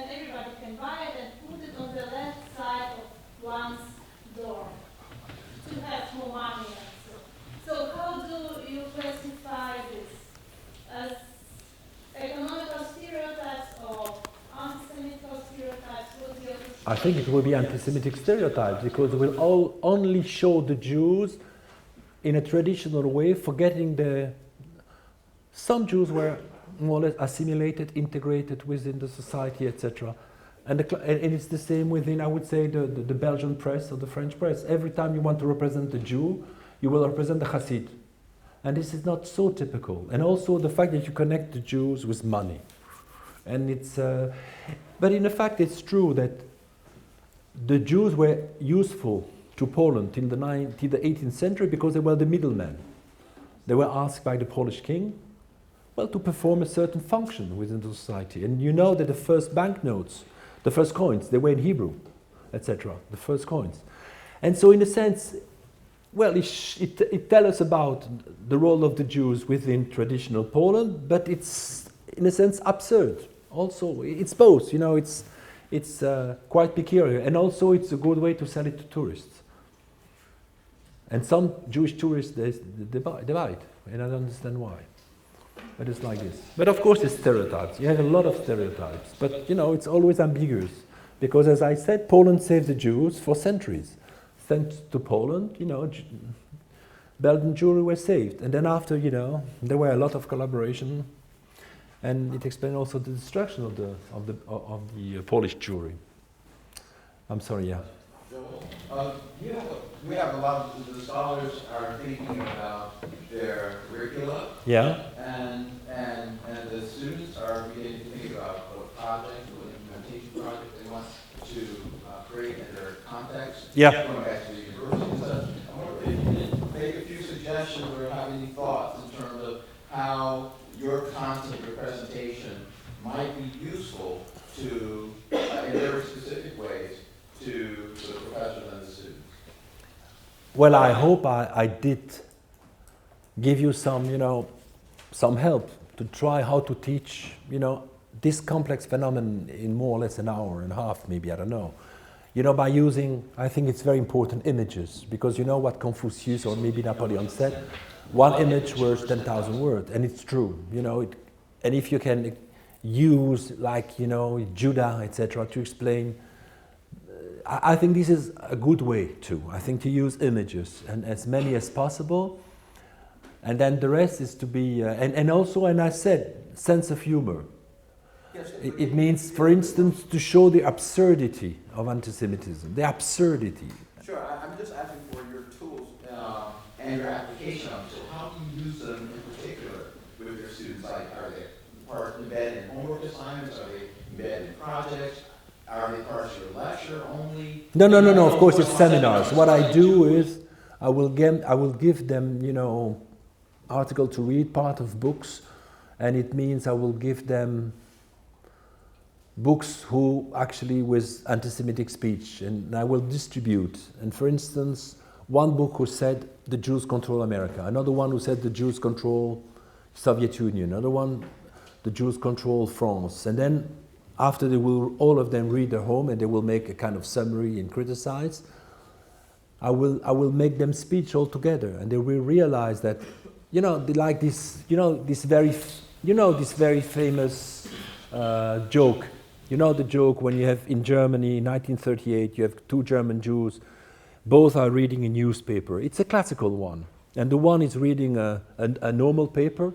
everybody can buy it and put it on the left side of one's door to have more money. So how do you classify this? As economical stereotypes or anti-Semitic stereotypes? What's your I think it will be anti-Semitic stereotypes because it will all only show the Jews in a traditional way, forgetting some Jews were more or less assimilated, integrated within the society, etc. And it's the same within, I would say, the Belgian press or the French press. Every time you want to represent the Jew, you will represent the Hasid. And this is not so typical. And also the fact that you connect the Jews with money. And it's, but in fact it's true that the Jews were useful to Poland till the 18th century because they were the middlemen. They were asked by the Polish king, well, to perform a certain function within the society. And you know that the first banknotes, the first coins, they were in Hebrew, etc., the first coins. And so in a sense, well, it tells us about the role of the Jews within traditional Poland, but it's, in a sense, absurd. Also, it's both, you know, it's quite peculiar, and also it's a good way to sell it to tourists. And some Jewish tourists, they buy it, and I don't understand why. But it's like this. But of course it's stereotypes. You have a lot of stereotypes. But you know, it's always ambiguous. Because as I said, Poland saved the Jews for centuries. Thanks to Poland, Belgian Jewry were saved. And then after, there were a lot of collaboration, and it explained also the destruction of the Polish Jewry. I'm sorry, yeah. We have a lot of the scholars are thinking about their curricula. Yeah. And the students are beginning to think about what project, what implementation project they want to create in their context. Yeah. Going back to the university and such. I wonder if you can make a few suggestions or have any thoughts in terms of how your content, your presentation might be useful to, in very specific ways, to the professors and the students. Well, I hope I did give you some help to try how to teach, this complex phenomenon in more or less an hour and a half, maybe, I don't know. By using, I think it's very important, images, because you know what Confucius or maybe Napoleon said, one image worth 10,000 words, and it's true, and if you can use, like, Judah, etc., to explain, I think this is a good way too. I think to use images, and as many as possible, and then the rest is to be, and also, and I said, sense of humor. Yes, It means, for instance, to show the absurdity of anti-Semitism, the absurdity. Sure, I'm just asking for your tools and your application of them. So how do you use them in particular with your students? Like, are they embedded in homework assignments? Are they embedded in projects? Are they parts of your lecture only? No, of course it's seminars. What I do is, I will give them, article to read, part of books, and it means I will give them books who actually with anti-Semitic speech, and I will distribute. And for instance, one book who said the Jews control America, another one who said the Jews control Soviet Union, another one the Jews control France, and then after they will all of them read their home and they will make a kind of summary and criticize, I will make them speech all together, and they will realize that, they like this, this very famous joke. The joke when you have in Germany in 1938, you have two German Jews, both are reading a newspaper. It's a classical one, and the one is reading a normal paper,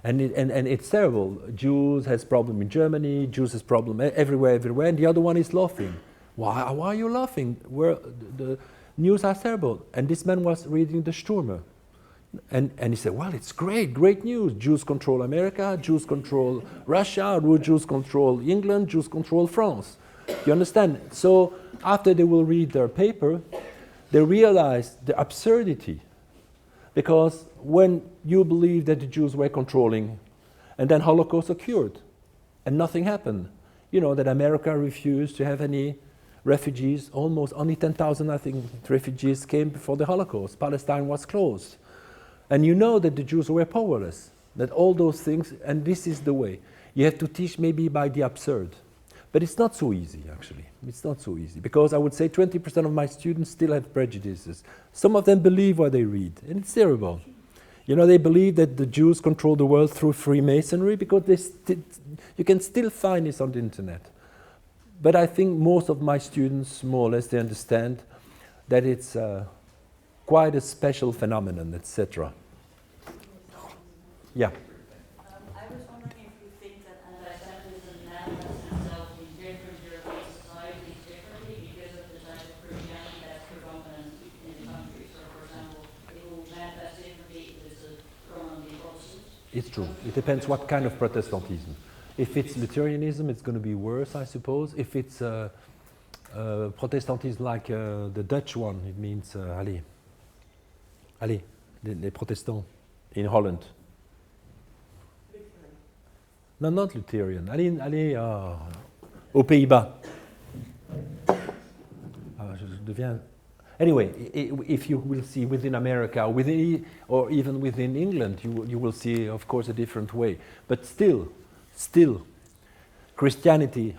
and it's terrible. Jews has problem in Germany, Jews has problem everywhere, and the other one is laughing. Why are you laughing? The news are terrible. And this man was reading the Stürmer. And he said, well, it's great news. Jews control America, Jews control Russia, Jews control England, Jews control France. You understand? So after they will read their paper, they realize the absurdity. Because when you believe that the Jews were controlling, and then Holocaust occurred, and nothing happened, that America refused to have any refugees, almost only 10,000, I think, refugees came before the Holocaust. Palestine was closed. And you know that the Jews were powerless, that all those things, and this is the way. You have to teach maybe by the absurd. But it's not so easy, actually. It's not so easy, because I would say 20% of my students still have prejudices. Some of them believe what they read, and it's terrible. They believe that the Jews control the world through Freemasonry, because you can still find this on the internet. But I think most of my students, more or less, they understand that it's quite a special phenomenon, etc. Yeah. I was wondering if you think that anti-Semitism manifests itself in different European societies differently because of the type of Christianity that's predominant in the country. So, for example, it will manifest differently if it's a predominantly Protestant. It's true. It depends what kind of Protestantism. If it's Lutheranism, it's going to be worse, I suppose. If it's Protestantism like the Dutch one, it means les Protestants in Holland. No, not Lutheran. Allez aux Pays-Bas. Je deviens. Anyway, if you will see within America, or even within England, you will see, of course, a different way. But still, Christianity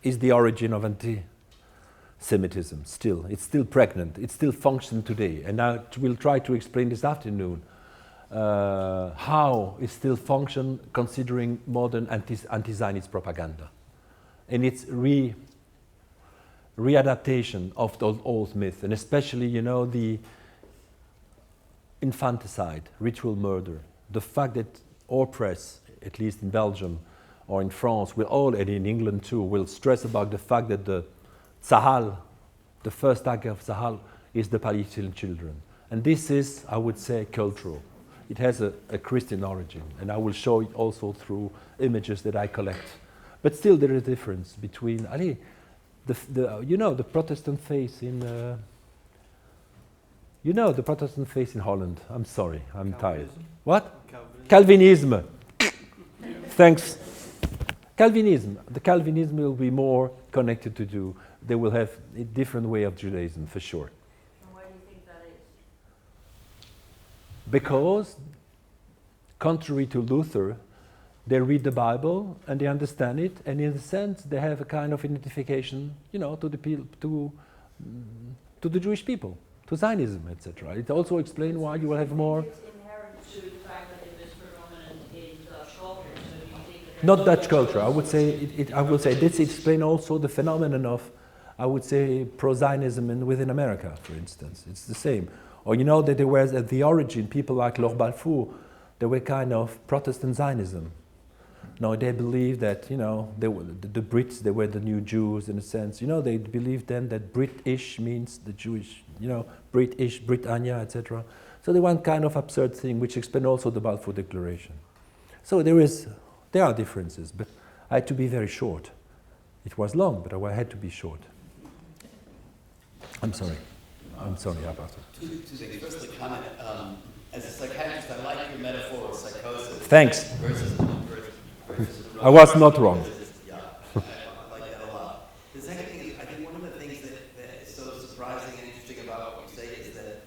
is the origin of anti-Semitism. Still, it's still pregnant. It still functions today. And I will try to explain this afternoon how it still functions considering modern anti-Zionist propaganda. And it's readaptation of those old myths, and especially, the infanticide, ritual murder, the fact that our press, at least in Belgium or in France, and in England too, will stress about the fact that the Tzahal, the first act of Tzahal, is the Palestinian children. And this is, I would say, cultural. It has a Christian origin, and I will show it also through images that I collect. But still, there is a difference between, the Protestant faith in, the Protestant faith in Holland. I'm sorry, I'm tired. What? Calvinism. Thanks. Calvinism. The Calvinism will be more connected to Jew. They will have a different way of Judaism, for sure. And why do you think that is? Because, contrary to Luther, they read the Bible and they understand it, and in a sense they have a kind of identification, to the Jewish people, to Zionism, etc. It also explains why you will have more. It's inherent to the fact that it is predominant in Dutch culture. So do you think that Not Dutch culture. I would say I will say this explains also the phenomenon of, I would say, pro-Zionism within America, for instance. It's the same. Or that there was at the origin people like Lord Balfour, they were kind of Protestant Zionism. No, they believed that, they were the Brits, they were the new Jews in a sense. They believed then that British means the Jewish, British, Britannia, etc. So they want kind of absurd thing, which explains also the Balfour Declaration. So there are differences, but I had to be very short. It was long, but I had to be short. I'm sorry about it. Two things. Firstly, comment. As a psychiatrist, I like your metaphor of psychosis. Thanks. Versus I was not wrong. Yeah, I like that a lot. The second thing is, I think one of the things that is so surprising and interesting about what you say is that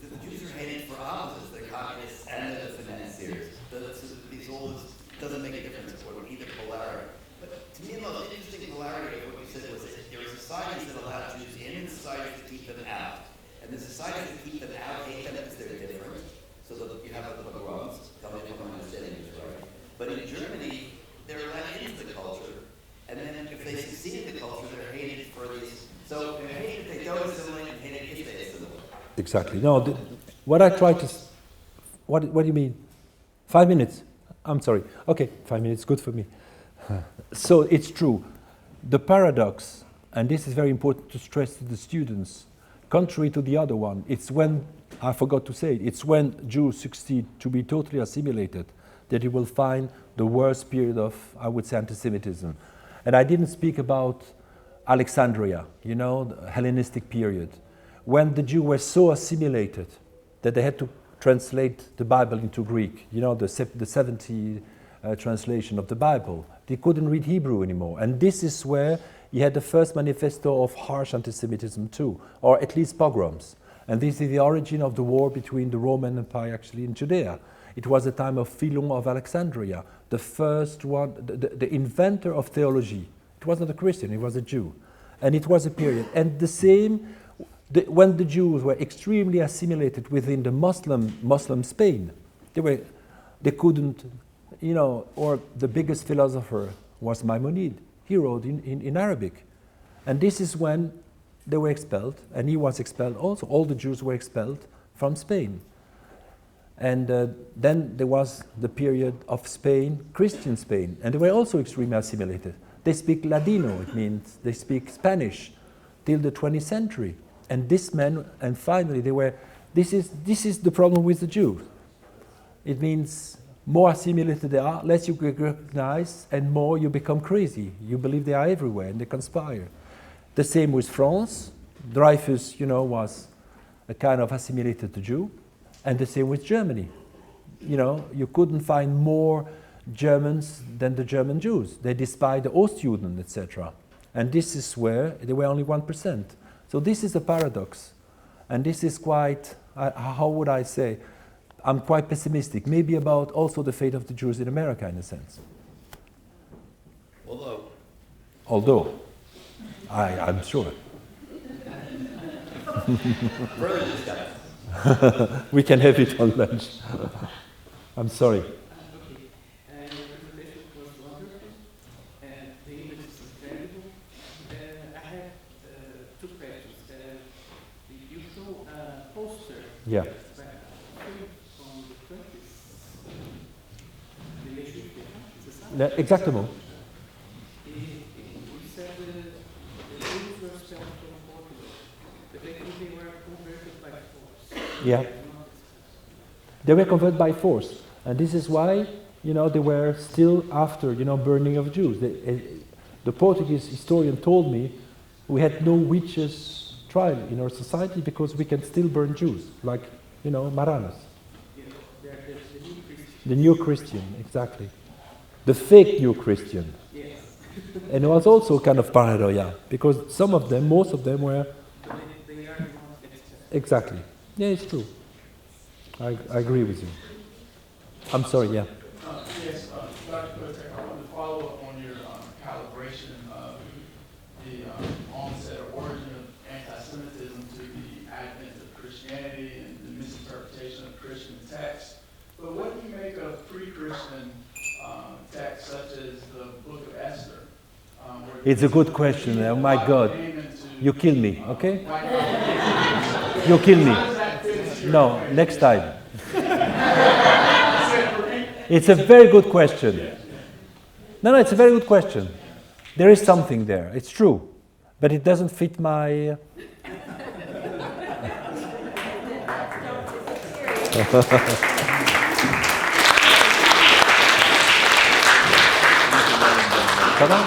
the Jews are hated for opposites, the communists and the financiers. These all doesn't make a difference for either polarity. But to me, the most interesting polarity of what you said was that there are societies that allow Jews in and societies that keep them out. And the societies that keep them out hate them because they're different. So that you have the pogroms. Tell me if I'm understanding this right. But in Germany, they're let into the culture, and then if they succeed in the culture, they're hated for these. So they're hated if they don't assimilate and hated if they assimilate. Exactly. No, what I try to... What do you mean? 5 minutes? I'm sorry. Okay, 5 minutes, good for me. So it's true. The paradox, and this is very important to stress to the students, contrary to the other one, it's when, I forgot to say it, it's when Jews succeed to be totally assimilated that you will find the worst period of, I would say, anti-Semitism. And I didn't speak about Alexandria, the Hellenistic period, when the Jews were so assimilated that they had to translate the Bible into Greek, the 70 translation of the Bible. They couldn't read Hebrew anymore. And this is where you had the first manifesto of harsh anti-Semitism too, or at least pogroms. And this is the origin of the war between the Roman Empire actually in Judea. It was the time of Philon of Alexandria, the first one, the inventor of theology. It wasn't a Christian, he was a Jew. And it was a period. And the same, when the Jews were extremely assimilated within the Muslim Spain, they couldn't, or the biggest philosopher was Maimonides. He wrote in Arabic. And this is when they were expelled, and he was expelled also. All the Jews were expelled from Spain. And then there was the period of Spain, Christian Spain, and they were also extremely assimilated. They speak Ladino, it means they speak Spanish, till the 20th century. And this man, and finally this is the problem with the Jews. It means more assimilated they are, less you recognize, and more you become crazy. You believe they are everywhere, and they conspire. The same with France. Dreyfus, was a kind of assimilated Jew. And the same with Germany. You couldn't find more Germans than the German Jews. They despised the Ostjuden, etc. And this is where they were only 1%. So this is a paradox. And this is quite, how would I say, I'm quite pessimistic, maybe about also the fate of the Jews in America in a sense. Although, I'm sure. Further discussion. We can have it on lunch. I'm sorry. Okay. Your presentation was wonderful, and the image is incredible. I have Yeah. But I think from the 20s, the nation society. Exactement. He said the Jews were expelled from Portugal, but they think they were converted by force. Yeah. They were converted by force. And this is why, they were still after, burning of Jews. The Portuguese historian told me we had no witches trial in our society because we can still burn Jews, like, Maranas. They're the new Christians. The new Christian, exactly. The fake new Christian. Yes. And it was also kind of paranoia, because most of them were... But they are the ones that Exactly. Yeah, it's true. I agree with you. I'm sorry, yeah. Yes, Dr. Kotek, I wanted to follow up on your calibration of the onset or origin of anti-Semitism to the advent of Christianity and the misinterpretation of Christian texts. But what do you make of pre-Christian texts such as the Book of Esther? It's a good question. Oh my God. You kill me, okay? You kill me. No, next time. It's a very good question. No, it's a very good question. There is something there. It's true. But it doesn't fit my... Ça va?